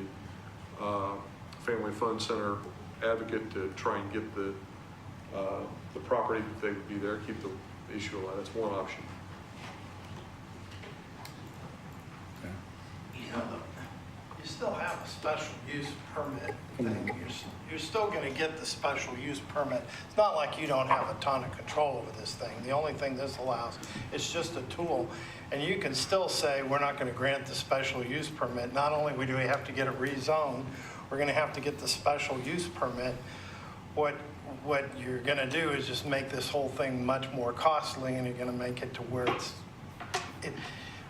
Family Fun Center advocate to try and get the property that they would be there, keep the issue alive. That's one option. You know, you still have a special use permit thing. You're still going to get the special use permit. It's not like you don't have a ton of control over this thing. The only thing this allows is just a tool. And you can still say, we're not going to grant the special use permit. Not only do we have to get it rezoned, we're going to have to get the special use permit. What you're going to do is just make this whole thing much more costly, and you're going to make it to where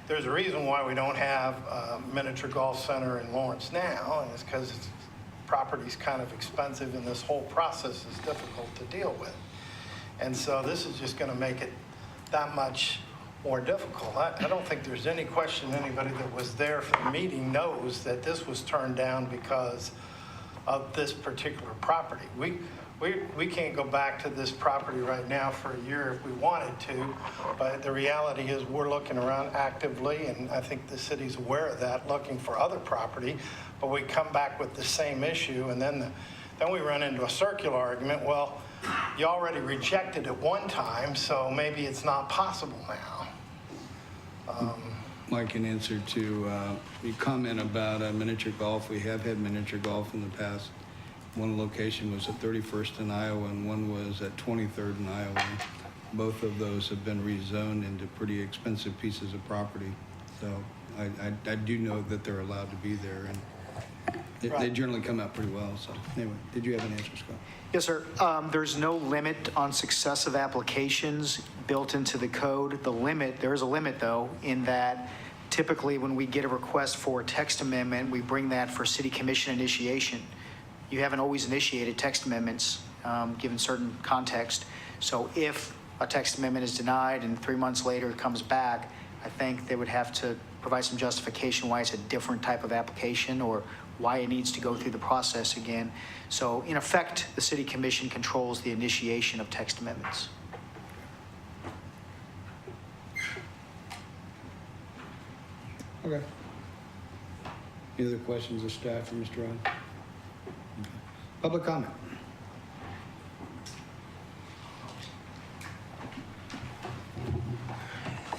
there's a reason why we don't have a miniature golf center in Lawrence now, and it's because property's kind of expensive and this whole process is difficult to deal with. And so this is just going to make it that much more difficult. I don't think there's any question anybody that was there for the meeting knows that this was turned down because of this particular property. We can't go back to this property right now for a year if we wanted to, but the reality is we're looking around actively, and I think the city's aware of that, looking for other property, but we come back with the same issue, and then we run into a circular argument. Well, you already rejected it one time, so maybe it's not possible now. Mike, in answer to your comment about miniature golf, we have had miniature golf in the past. One location was at 31st in Iowa, and one was at 23rd in Iowa. Both of those have been rezoned into pretty expensive pieces of property. So I do know that they're allowed to be there, and they generally come out pretty well. So anyway, did you have an answer, Scott? Yes, sir. There's no limit on successive applications built into the code. There is a limit, though, in that typically when we get a request for a text amendment, we bring that for city commission initiation. You haven't always initiated text amendments given certain context. So if a text amendment is denied and 3 months later it comes back, I think they would have to provide some justification why it's a different type of application or why it needs to go through the process again. So in effect, the city commission controls the initiation of text amendments. Okay. Any other questions of staff for Mr. Ryan? Okay. Public comment.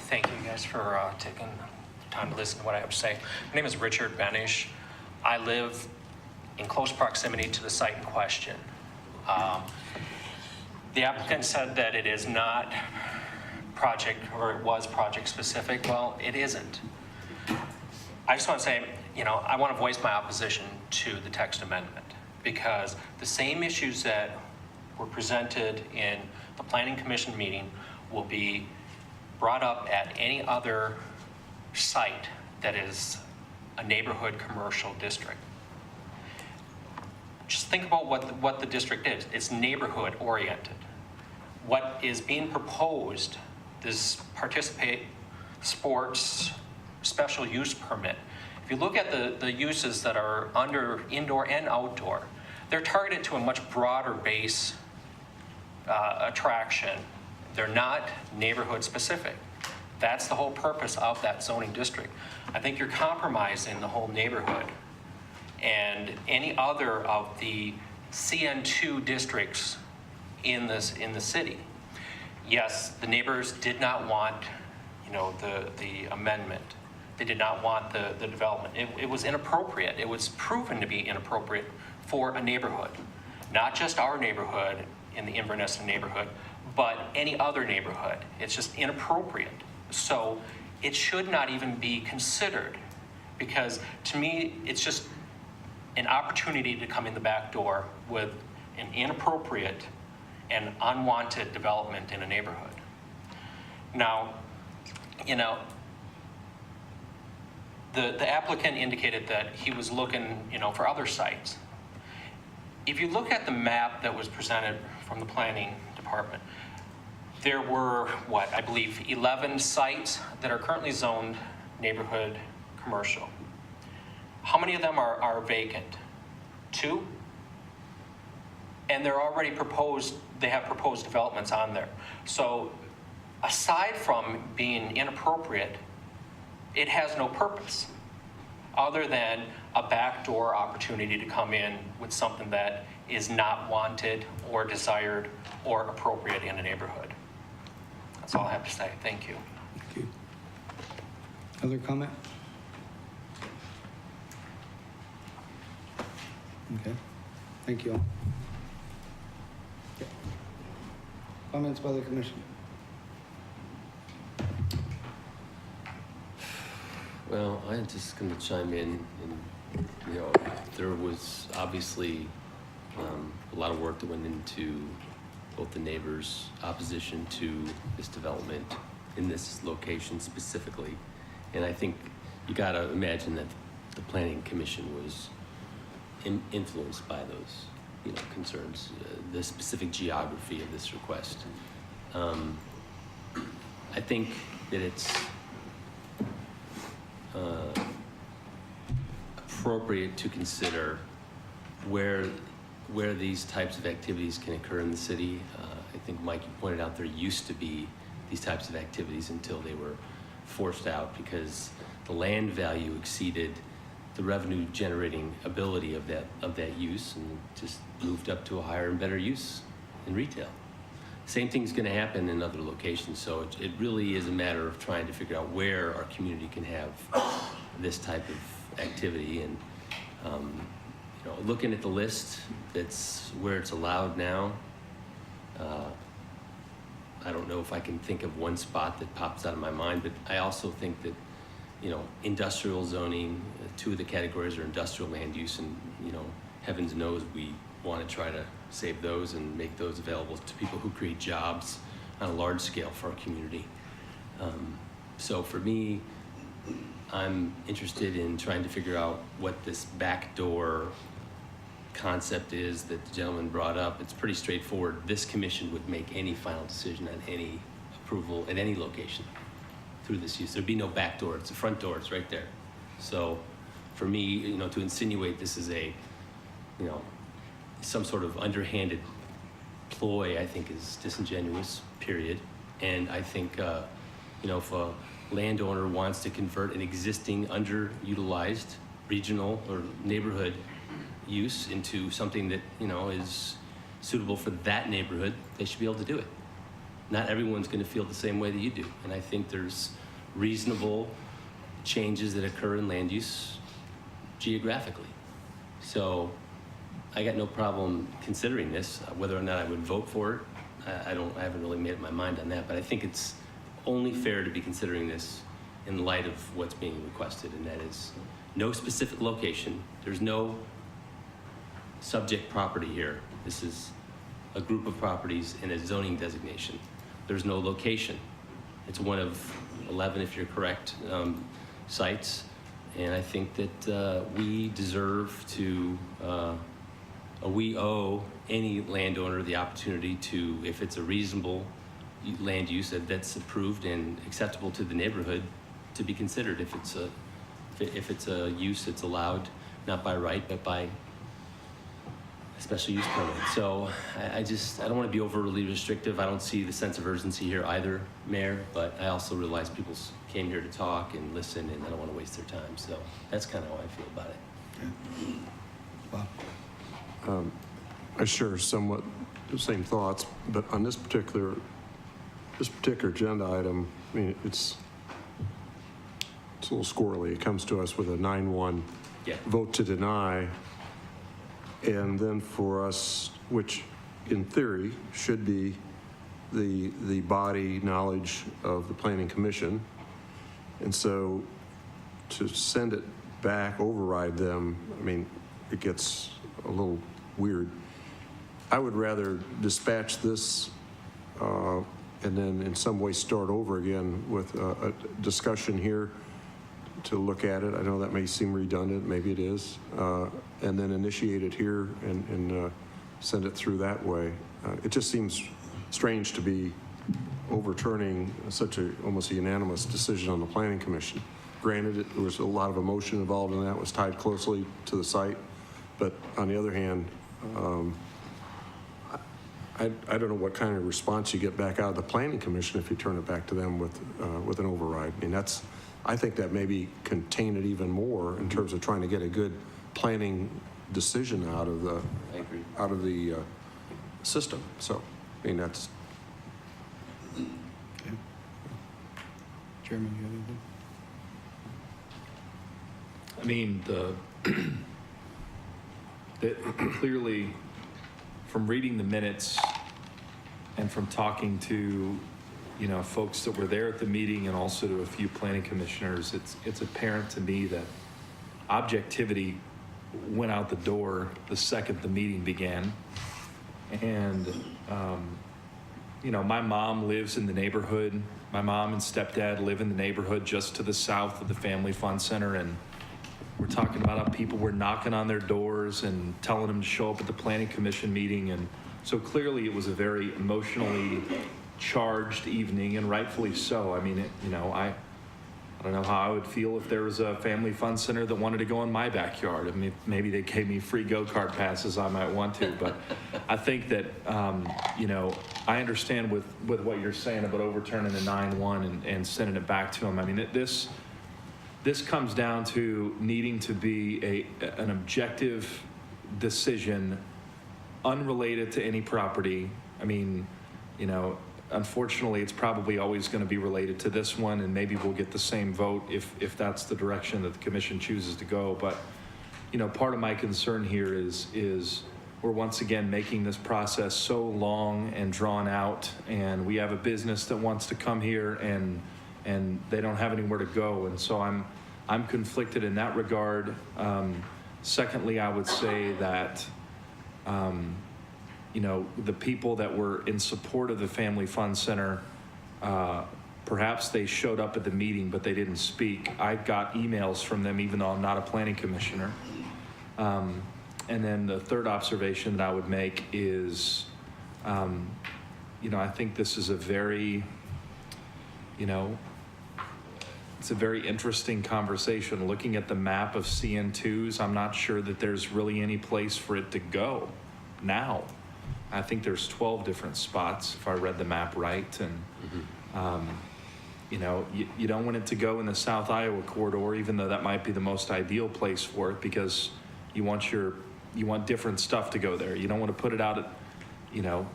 Thank you guys for taking the time to listen to what I have to say. My name is Richard Benish. I live in close proximity to the site in question. The applicant said that it is not project, or it was project specific. Well, it isn't. I just want to say, I want to voice my opposition to the text amendment because the same issues that were presented in the Planning Commission meeting will be brought up at any other site that is a neighborhood commercial district. Just think about what the district is. It's neighborhood oriented. What is being proposed, this participate sports special use permit, if you look at the uses that are under indoor and outdoor, they're targeted to a much broader base attraction. They're not neighborhood specific. That's the whole purpose of that zoning district. I think you're compromising the whole neighborhood and any other of the CN2 districts in the city. Yes, the neighbors did not want, the amendment. They did not want the development. It was inappropriate. It was proven to be inappropriate for a neighborhood, not just our neighborhood in the Inverness neighborhood, but any other neighborhood. It's just inappropriate. So it should not even be considered because to me, it's just an opportunity to come in the back door with an inappropriate and unwanted development in a neighborhood. Now, the applicant indicated that he was looking, for other sites. If you look at the map that was presented from the planning department, there were, I believe 11 sites that are currently zoned neighborhood commercial. How many of them are vacant? 2? And they're already proposed, they have proposed developments on there. So aside from being inappropriate, it has no purpose other than a backdoor opportunity to come in with something that is not wanted or desired or appropriate in a neighborhood. That's all I have to say. Thank you. Thank you. Other comment? Okay, thank you all. Okay. Comments by the commission? Well, I'm just going to chime in, and, you know, there was obviously a lot of work that went into both the neighbors' opposition to this development in this location specifically. And I think you got to imagine that the Planning Commission was influenced by those, you know, concerns, the specific geography of this request. I think that it's appropriate to consider where these types of activities can occur in the city. I think, Mike, you pointed out there used to be these types of activities until they were forced out because the land value exceeded the revenue generating ability of that use and just moved up to a higher and better use in retail. Same thing's going to happen in other locations, so it really is a matter of trying to figure out where our community can have this type of activity. And you know, looking at the list that's where it's allowed now, I don't know if I can think of one spot that pops out of my mind, but I also think that, you know, industrial zoning, two of the categories are industrial land use, and, you know, heavens knows we want to try to save those and make those available to people who create jobs on a large scale for our community. So for me, I'm interested in trying to figure out what this backdoor concept is that the gentleman brought up. It's pretty straightforward. This commission would make any final decision on any approval at any location through this use. There'd be no back door. It's a front door. It's right there. So for me, you know, to insinuate this is a, you know, some sort of underhanded ploy, I think is disingenuous, period. And I think, you know, if a landowner wants to convert an existing underutilized regional or neighborhood use into something that, you know, is suitable for that neighborhood, they should be able to do it. Not everyone's going to feel the same way that you do. And I think there's reasonable changes that occur in land use geographically. So I got no problem considering this. Whether or not I would vote for it, I haven't really made up my mind on that, but I think it's only fair to be considering this in light of what's being requested, and that is no specific location. There's no subject property here. This is a group of properties in a zoning designation. There's no location. It's one of 11, if you're correct, sites. And I think that we deserve to, we owe any landowner the opportunity to, if it's a reasonable land use that's approved and acceptable to the neighborhood, to be considered if it's a use that's allowed, not by right, but by special use permit. So I don't want to be overly restrictive. I don't see the sense of urgency here either, Mayor, but I also realize people came here to talk and listen, and I don't want to waste their time. So that's kind of how I feel about it. Bob? I share somewhat the same thoughts, but on this particular agenda item, I mean, it's a little squirrely. It comes to us with a 9-1 vote to deny. And then for us, which in theory should be the body knowledge of the Planning Commission, and so to send it back, override them, I mean, it gets a little weird. I would rather dispatch this and then in some way start over again with a discussion here to look at it. I know that may seem redundant, maybe it is, and then initiate it here and send it through that way. It just seems strange to be overturning such almost a unanimous decision on the Planning Commission. Granted, there was a lot of emotion involved in that, it was tied closely to the site, but on the other hand, I don't know what kind of response you get back out of the Planning Commission if you turn it back to them with an override. I mean, I think that maybe contain it even more in terms of trying to get a good planning decision out of the system. So, I mean, that's. Okay. Chairman, you have anything? I mean, clearly, from reading the minutes and from talking to, folks that were there at the meeting and also to a few planning commissioners, it's apparent to me that objectivity went out the door the second the meeting began. And, my mom lives in the neighborhood. My mom and stepdad live in the neighborhood just to the south of the Family Fun Center, and we're talking about how people were knocking on their doors and telling them to show up at the Planning Commission meeting. And so clearly it was a very emotionally charged evening, and rightfully so. I mean, I don't know how I would feel if there was a Family Fun Center that wanted to go in my backyard. I mean, maybe they gave me free go-kart passes, I might want to. But I think that, I understand with what you're saying about overturning the 9-1 and sending it back to them. I mean, this comes down to needing to be an objective decision unrelated to any property. I mean, unfortunately, it's probably always going to be related to this one, and maybe we'll get the same vote if that's the direction that the commission chooses to go. But, part of my concern here is we're once again making this process so long and drawn out, and we have a business that wants to come here and they don't have anywhere to go. And so I'm conflicted in that regard. Secondly, I would say that, the people that were in support of the Family Fun Center, perhaps they showed up at the meeting, but they didn't speak. I got emails from them, even though I'm not a planning commissioner. And then the third observation that I would make is, I think this is a very, it's a very interesting conversation. Looking at the map of CN2s, I'm not sure that there's really any place for it to go now. I think there's 12 different spots, if I read the map right. And, you don't want it to go in the South Iowa corridor, even though that might be the most ideal place for it, because you want different stuff to go there. You don't want to put it out at, you don't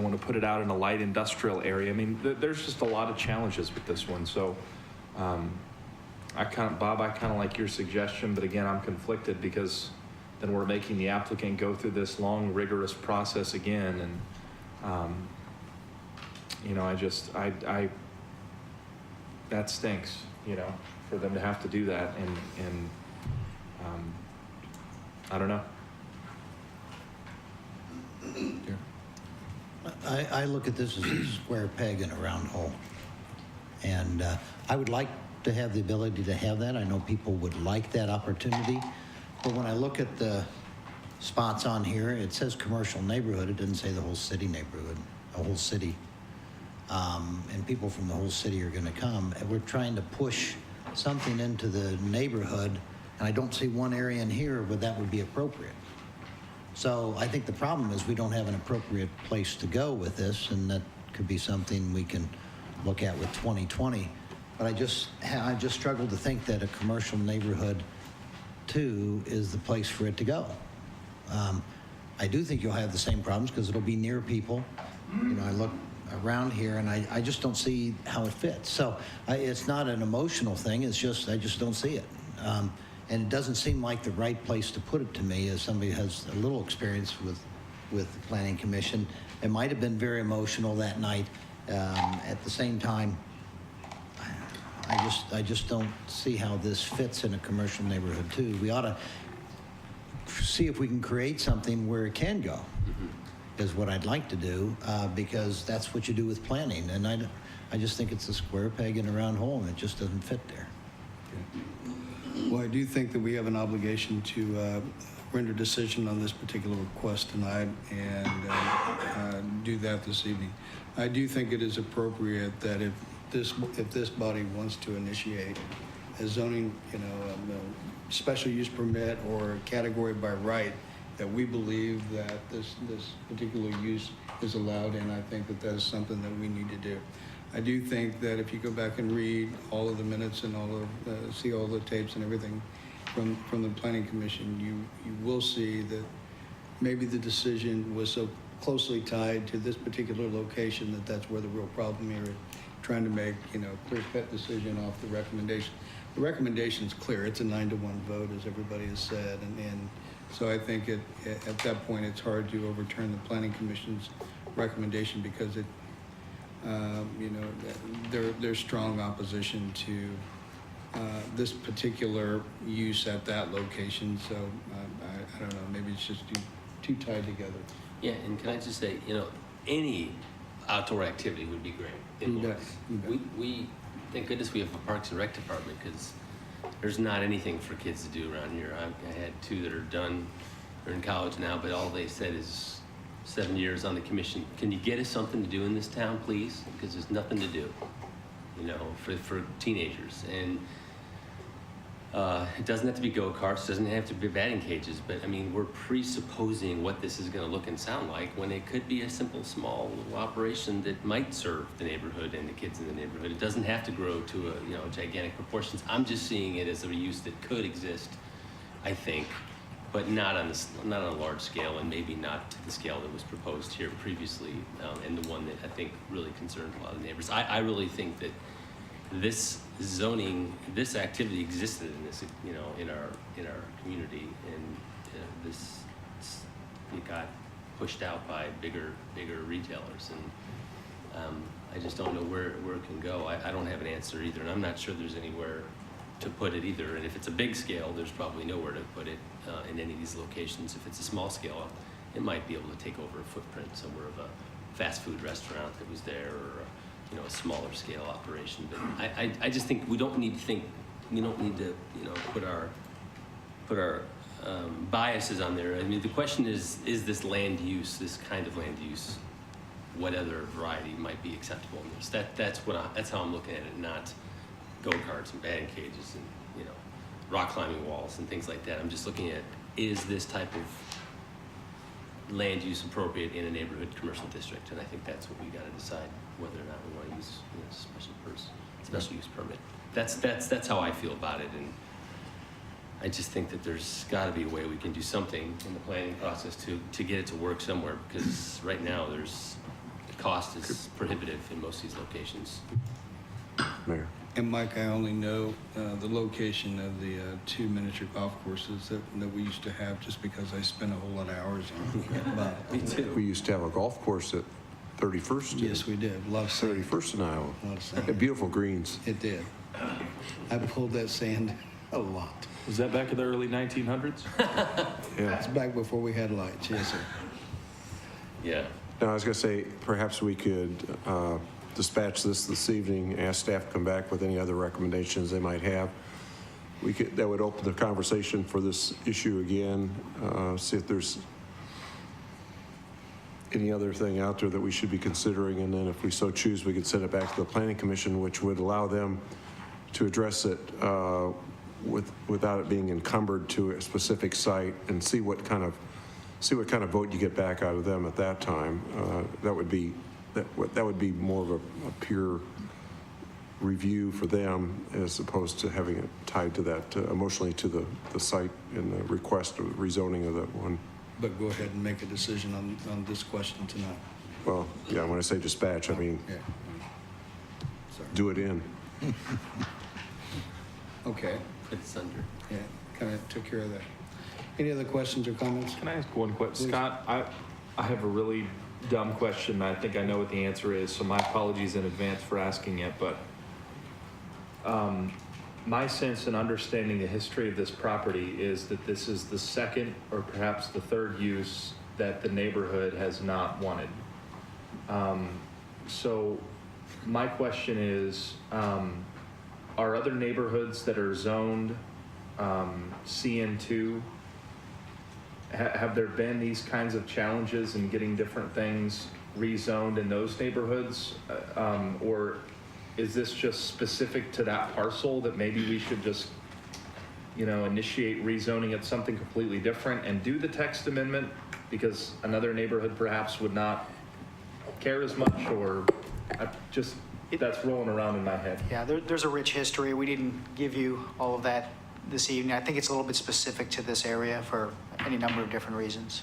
want to put it out in a light industrial area. I mean, there's just a lot of challenges with this one. So, Bob, I kind of like your suggestion, but again, I'm conflicted because then we're making the applicant go through this long, rigorous process again. And, that stinks, for them to have to do that. And I don't know. I look at this as a square peg in a round hole. And I would like to have the ability to have that. I know people would like that opportunity. But when I look at the spots on here, it says commercial neighborhood. It doesn't say the whole city neighborhood, a whole city. And people from the whole city are going to come. And we're trying to push something into the neighborhood. And I don't see one area in here where that would be appropriate. So I think the problem is we don't have an appropriate place to go with this, and that could be something we can look at with 2020. But I just struggle to think that a commercial neighborhood too is the place for it to go. I do think you'll have the same problems because it'll be near people. I look around here and I just don't see how it fits. So it's not an emotional thing. It's just I just don't see it. And it doesn't seem like the right place to put it to me as somebody who has a little experience with the Planning Commission. It might have been very emotional that night. At the same time, I just don't see how this fits in a commercial neighborhood too. We ought to see if we can create something where it can go, is what I'd like to do, because that's what you do with planning. And I just think it's a square peg in a round hole, and it just doesn't fit there. Well, I do think that we have an obligation to render decision on this particular request tonight and do that this evening. I do think it is appropriate that if this body wants to initiate a zoning, special use permit or category by right that we believe that this particular use is allowed, and I think that that is something that we need to do. I do think that if you go back and read all of the minutes and see all the tapes and everything from the Planning Commission, you will see that maybe the decision was so closely tied to this particular location that that's where the real problem here is, trying to make, clear-cut decision off the recommendation. The recommendation's clear. It's a 9-1 vote, as everybody has said, and so I think at that point it's hard to overturn the Planning Commission's recommendation because it, there's strong opposition to this particular use at that location. So I don't know. Maybe it's just too tied together. Yeah, and can I just say, any outdoor activity would be great. Indoors. We thank goodness we have a Parks and Rec department because there's not anything for kids to do around here. I had two that are done, they're in college now, but all they said is 7 years on the commission. Can you get us something to do in this town, please? Because there's nothing to do, for teenagers. And it doesn't have to be go-karts, doesn't have to be batting cages, but I mean, we're presupposing what this is going to look and sound like when it could be a simple, small little operation that might serve the neighborhood and the kids in the neighborhood. It doesn't have to grow to gigantic proportions. I'm just seeing it as a use that could exist, I think, but not on a large scale, and maybe not to the scale that was proposed here previously, and the one that I think really concerns a lot of neighbors. I really think that this zoning, this activity existed in this, in our community, and it got pushed out by bigger retailers, and I just don't know where it can go. I don't have an answer either, and I'm not sure there's anywhere to put it either. And if it's a big scale, there's probably nowhere to put it in any of these locations. If it's a small scale, it might be able to take over a footprint somewhere of a fast food restaurant that was there, or a smaller scale operation. But I just think we don't need to put our biases on there. I mean, the question is this land use, this kind of land use, what other variety might be acceptable in this? That's how I'm looking at it, not go-karts and batting cages and rock climbing walls and things like that. I'm just looking at, is this type of land use appropriate in a neighborhood commercial district? And I think that's what we got to decide, whether or not we want to use special use permit. That's how I feel about it, and I just think that there's got to be a way we can do something in the planning process to get it to work somewhere, because right now the cost is prohibitive in most of these locations. Mayor. And Mike, I only know the location of the 2 miniature golf courses that we used to have, just because I spent a whole lot of hours on them. Me too. We used to have a golf course at 31st. Yes, we did. A lot of sand. 31st in Iowa. A lot of sand. Had beautiful greens. It did. I pulled that sand a lot. Was that back in the early 1900s? Yeah. It's back before we had lights. Yes, sir. Yeah. Now, I was going to say, perhaps we could dispatch this evening, ask staff to come back with any other recommendations they might have. That would open the conversation for this issue again, see if there's any other thing out there that we should be considering, and then if we so choose, we could send it back to the Planning Commission, which would allow them to address it without it being encumbered to a specific site, and see what kind of vote you get back out of them at that time. That would be more of a pure review for them, as opposed to having it tied to that emotionally to the site and the request of rezoning of that one. But go ahead and make a decision on this question tonight. Well, yeah, when I say dispatch, I mean Yeah. Sorry. do it in. Okay. Put it under. Yeah, kind of took care of that. Any other questions or comments? Can I ask one question? Please. Scott, I have a really dumb question. I think I know what the answer is, so my apologies in advance for asking it, but my sense and understanding the history of this property is that this is the second or perhaps the third use that the neighborhood has not wanted. So my question is, are other neighborhoods that are zoned CN2, have there been these kinds of challenges in getting different things rezoned in those neighborhoods? Or is this just specific to that parcel that maybe we should just initiate rezoning at something completely different and do the text amendment because another neighborhood perhaps would not care as much, or that's rolling around in my head. Yeah, there's a rich history. We didn't give you all of that this evening. I think it's a little bit specific to this area for any number of different reasons.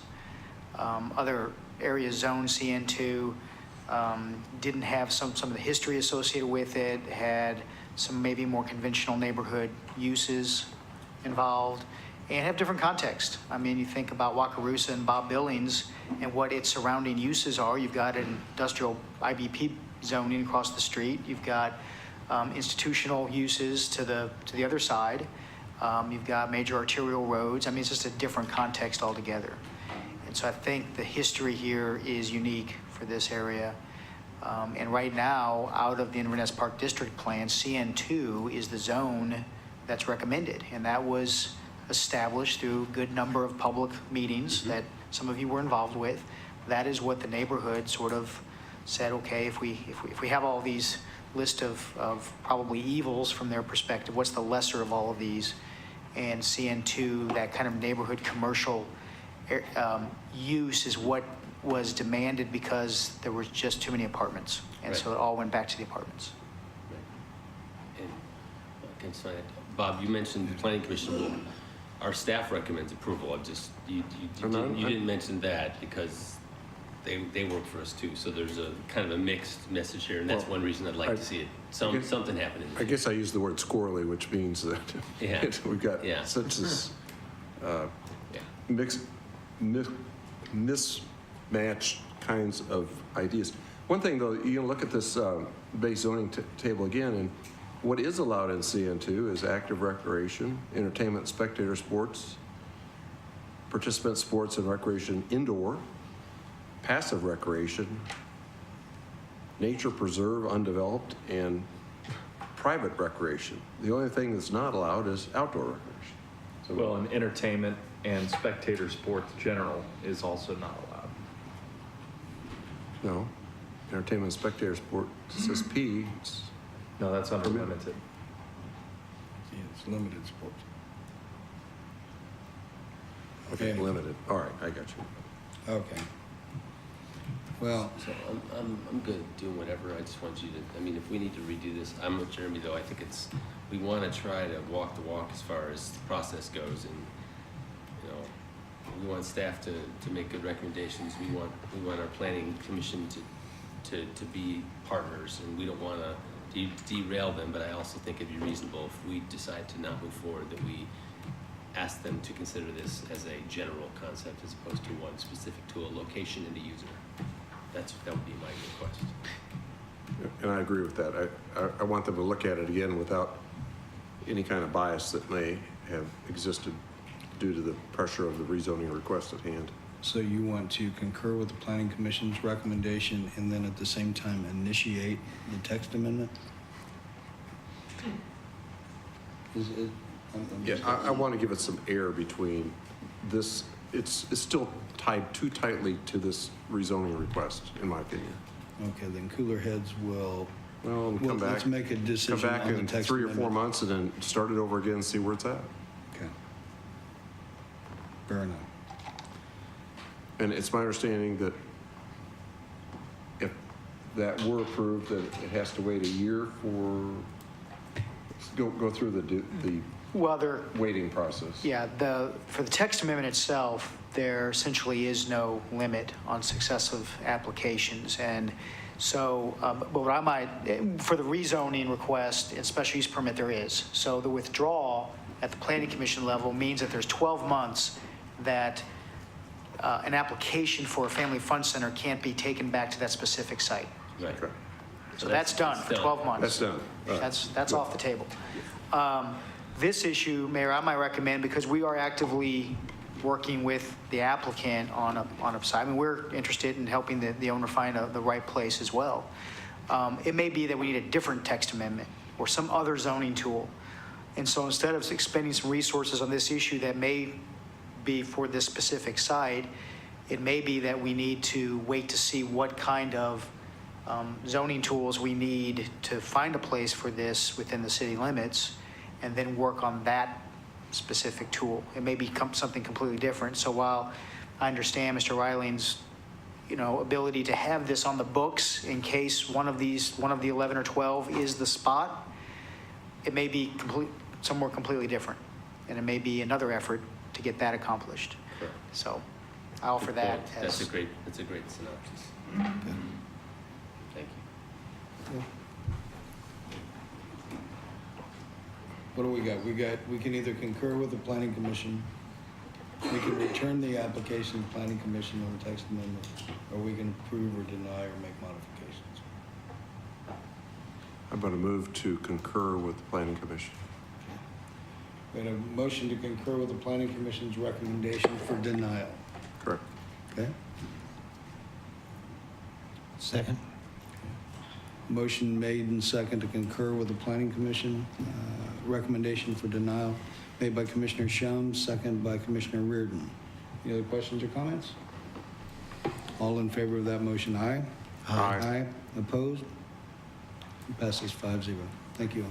Other areas zoned CN2 didn't have some of the history associated with it, had some maybe more conventional neighborhood uses involved, and have different context. I mean, you think about Wakarusa and Bob Billings and what its surrounding uses are. You've got an industrial IBP zoning across the street. You've got institutional uses to the other side. You've got major arterial roads. I mean, it's just a different context altogether. And so I think the history here is unique for this area. And right now, out of the Inverness Park District Plan, CN2 is the zone that's recommended. And that was established through a good number of public meetings that some of you were involved with. That is what the neighborhood sort of said, okay, if we have all these list of probably evils from their perspective, what's the lesser of all of these? And CN2, that kind of neighborhood commercial use is what was demanded because there were just too many apartments. And so it all went back to the apartments. And, okay, so Bob, you mentioned the planning commission. Well, our staff recommends approval. You didn't mention that because they work for us too. So there's a kind of a mixed message here, and that's one reason I'd like to see it. Something happening. I guess I use the word squirrely, which means that we've got such as mismatched kinds of ideas. One thing though, you can look at this base zoning table again, and what is allowed in CN2 is active recreation, entertainment, spectator sports, participant sports and recreation indoor, passive recreation, nature preserve undeveloped, and private recreation. The only thing that's not allowed is outdoor recreation. So, well, and entertainment and spectator sports general is also not allowed. No, entertainment and spectator sports says P. No, that's under limited. Yeah, it's limited sports. Okay, limited. All right, I got you. Okay. Well, So I'm good doing whatever. I just want you to, I mean, if we need to redo this, I'm with Jeremy though. I think we want to try to walk the walk as far as the process goes, and we want staff to make good recommendations. We want our planning commission to be partners, and we don't want to derail them, but I also think it'd be reasonable if we decide to not move forward that we ask them to consider this as a general concept as opposed to one specific to a location and a user. That would be my request. And I agree with that. I want them to look at it again without any kind of bias that may have existed due to the pressure of the rezoning request at hand. so you want to concur with the Planning Commission's recommendation and then at the same time initiate the text amendment? Is it? Yeah, I want to give it some air between this. It's still tied too tightly to this rezoning request, in my opinion. Okay, then cooler heads will, Well, come back. let's make a decision Come back on the in text 3 or 4 amendment. months and then start it over again and see where it's at. Okay. Fair enough. And it's my understanding that if that were approved, that it has to wait a year for, go through the Well, there, waiting process. yeah, for the text amendment itself, there essentially is no limit on successive applications. And so, but what I might, for the rezoning request and special use permit, there is. So the withdrawal at the planning commission level means that there's 12 months that an application for a family fun center can't be taken back to that specific site. Right. Okay. So that's done for 12 months. That's done. All right. That's off the table. This issue, Mayor, I might recommend, because we are actively working with the applicant on a site. I mean, we're interested in helping the owner find the right place as well. It may be that we need a different text amendment or some other zoning tool. And so instead of expending some resources on this issue that may be for this specific site, it may be that we need to wait to see what kind of zoning tools we need to find a place for this within the city limits, and then work on that specific tool. It may become something completely different. So while I understand Mr. Reiling's, ability to have this on the books in case one of the 11 or 12 is the spot, it may be somewhere completely different. And it may be another effort to get that accomplished. Correct. So I offer that That's as. a great synopsis. Thank you. What do we got? We can either concur with the planning commission, we can return the application to the planning commission on the text amendment, or we can approve or deny or make modifications. I'm going to move to concur with the planning commission. We had a motion to concur with the planning commission's recommendation for denial. Correct. Okay? Second? Motion made and second to concur with the planning commission recommendation for denial made by Commissioner Shum, second by Commissioner Reardon. Any other questions or comments? All in favor of that motion, aye? Aye. Aye. Opposed? Passes 5-0. Thank you.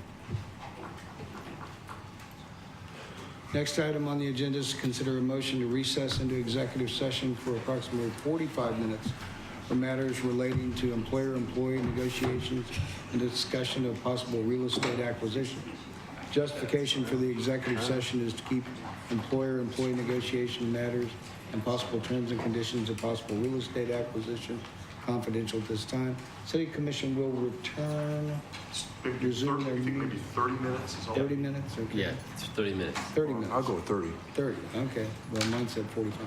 Next item on the agenda is to consider a motion to recess into executive session for approximately 45 minutes for matters relating to employer-employee negotiations and discussion of possible real estate acquisition. Justification for the executive session is to keep employer-employee negotiation matters and possible terms and conditions of possible real estate acquisition confidential at this time. City Commission will return, resume their meeting. Maybe 30 minutes is all. 30 minutes? Okay. Yeah, it's 30 minutes. 30 minutes. I'll go with 30. 30, okay. Well, mine said 45.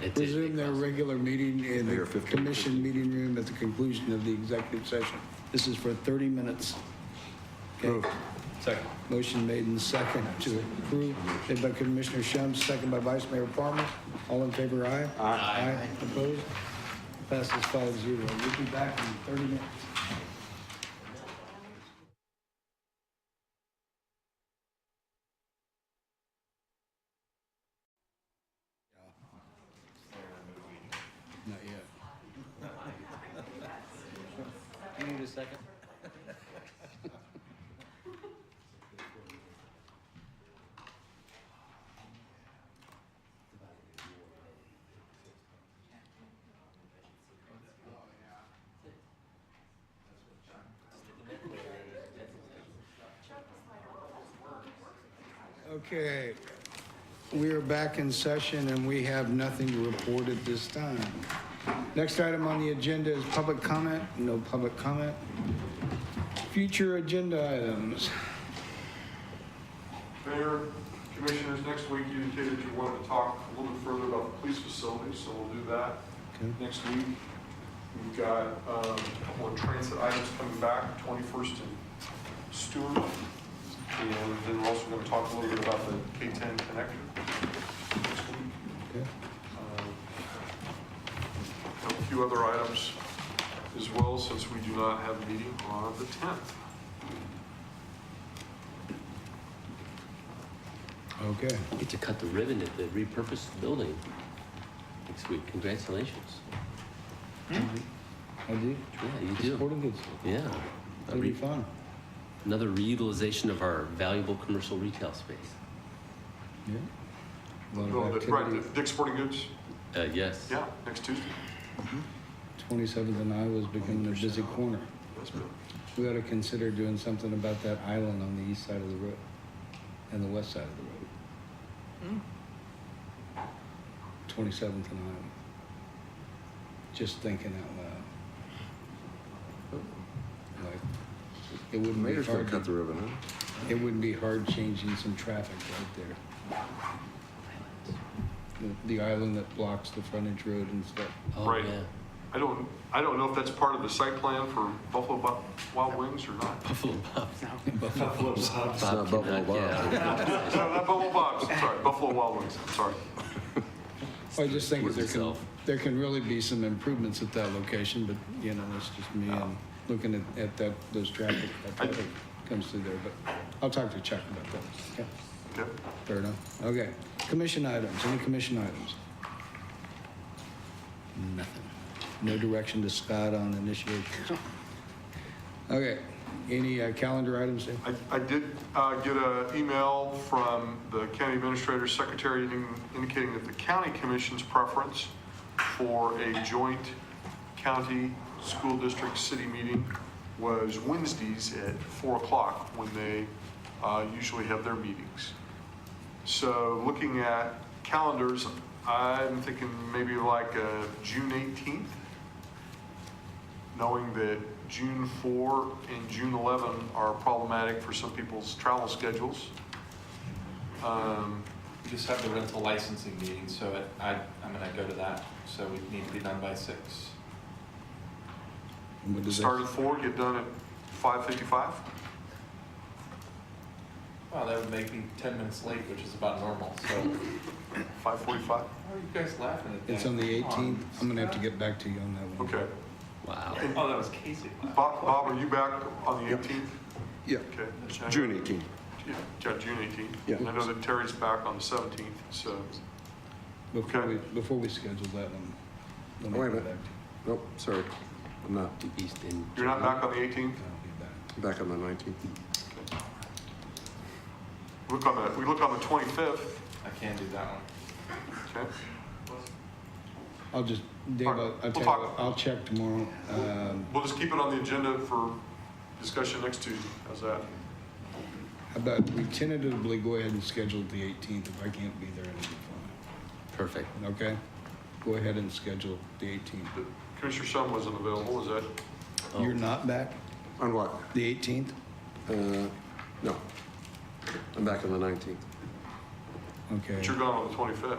It did Resume their because- regular meeting in the Mayor, 15. commission meeting room at the conclusion of the executive session. This is for 30 minutes. Okay. Move. Second. Motion made and second to approve, made by Commissioner Shum, second by Vice Mayor Farmer. All in favor, aye? Aye. Opposed? Passes 5-0. We'll be back in 30 minutes. Not yet. You need a second? Okay, we are back in session and we have nothing to report at this time. Next item on the agenda is public comment. No public comment. Future agenda items. Mayor, Commissioners, next week you indicated you wanted to talk a little bit further about the police facilities, so we'll do that Okay. next week. We've got a couple of transit items coming back, 21st and Stewart. And then we're also going to talk a little bit about the K-10 connector next week. Okay. A few other items as well, since we do not have a meeting on the 10th. Okay. Get to cut the ribbon at the repurposed building next week. Congratulations. I do. Yeah, you do. Sporting goods. Yeah. It'll be fun. Another reutilization of our valuable commercial retail space. Yeah. A lot No, of that's right, activity. Dick's Sporting Goods, Yes. yeah, next Tuesday. 27th and Iowa is becoming a busy corner. Yes, Bill. We ought to consider doing something about that island on the east side of the road and the west side of the road. 27th and Iowa. Just thinking out loud. Like, it wouldn't be Mayor's going hard. to cut the ribbon, huh? It wouldn't be hard changing some traffic right there. The island that blocks the frontage road and stuff. Oh, Right. yeah. I don't know if that's part of the site plan for Buffalo Wild Wings or not. Buffalo Bob's. It's not Buffalo cannot Bob. get- No, not Buffalo Bob's, I'm sorry, Buffalo Wild Wings, I'm sorry. I just think Worth itself. there can really be some improvements at that location, but, that's just me and looking at those traffic that comes through there, but I'll talk to Chuck about that. Okay, Okay. fair enough. Okay, commission items, any commission items? Nothing. No direction to Scott on initiation. Okay, Any calendar items there? I did get an email from the county administrator's secretary indicating that the county commission's preference for a joint county school district city meeting was Wednesdays at 4 o'clock when they usually have their meetings. So looking at calendars, I'm thinking maybe like June 18th, knowing that June 4 and June 11 are problematic for some people's travel schedules. We just have the rental licensing meeting, so I'm gonna go to that, so we need to be done by 6. What does that- Start at 4, get done at 5:55. Well, that would make me 10 minutes late, which is about normal, so. 5:45. Why are you guys laughing at that? It's on the Come 18th. I'm gonna have to get back to you on that one. Okay. Wow. Oh, that was Casey. Bob, are you back on the 18th? Yeah, Okay. June 18th. Yeah, June 18th. Yeah. And I know that Terry's back on the 17th, so. Okay. Before we schedule that one, let me Wait a go minute. back to Nope, sorry, I'm not. East End. You're not back on the 18th? you. I'll be back. Back on the 19th. We look on the 25th, I can't do that one. okay? I'll just, Dave, All right, I'll we'll tell you talk. what, I'll check tomorrow. We'll just keep it on the agenda for discussion next Tuesday. How's that? How about we tentatively go ahead and schedule the 18th. If I can't be there, it'll be fine. Perfect. Okay? Go ahead and schedule the 18th. Commissioner Shum wasn't available, is that? You're not back? On what? The 18th? No. I'm back on the 19th. Okay. But you're gone on the 25th.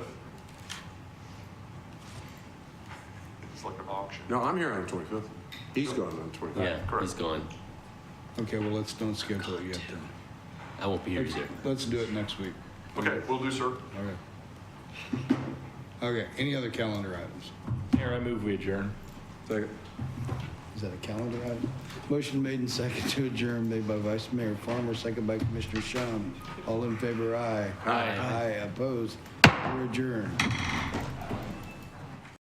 It's like an auction. No, I'm here on the 25th. He's gone on the 25th. Yeah, correct. he's gone. Okay, well, don't schedule it yet then. I won't be here either. Let's do it next week. Okay, will do, sir. Okay. Okay, any other calendar items? Mayor, I move we adjourn. Second. Is that a calendar item? Motion made and second to adjourn, made by Vice Mayor Farmer, second by Commissioner Shum. All in favor, aye. Aye. Aye, opposed. We're adjourned.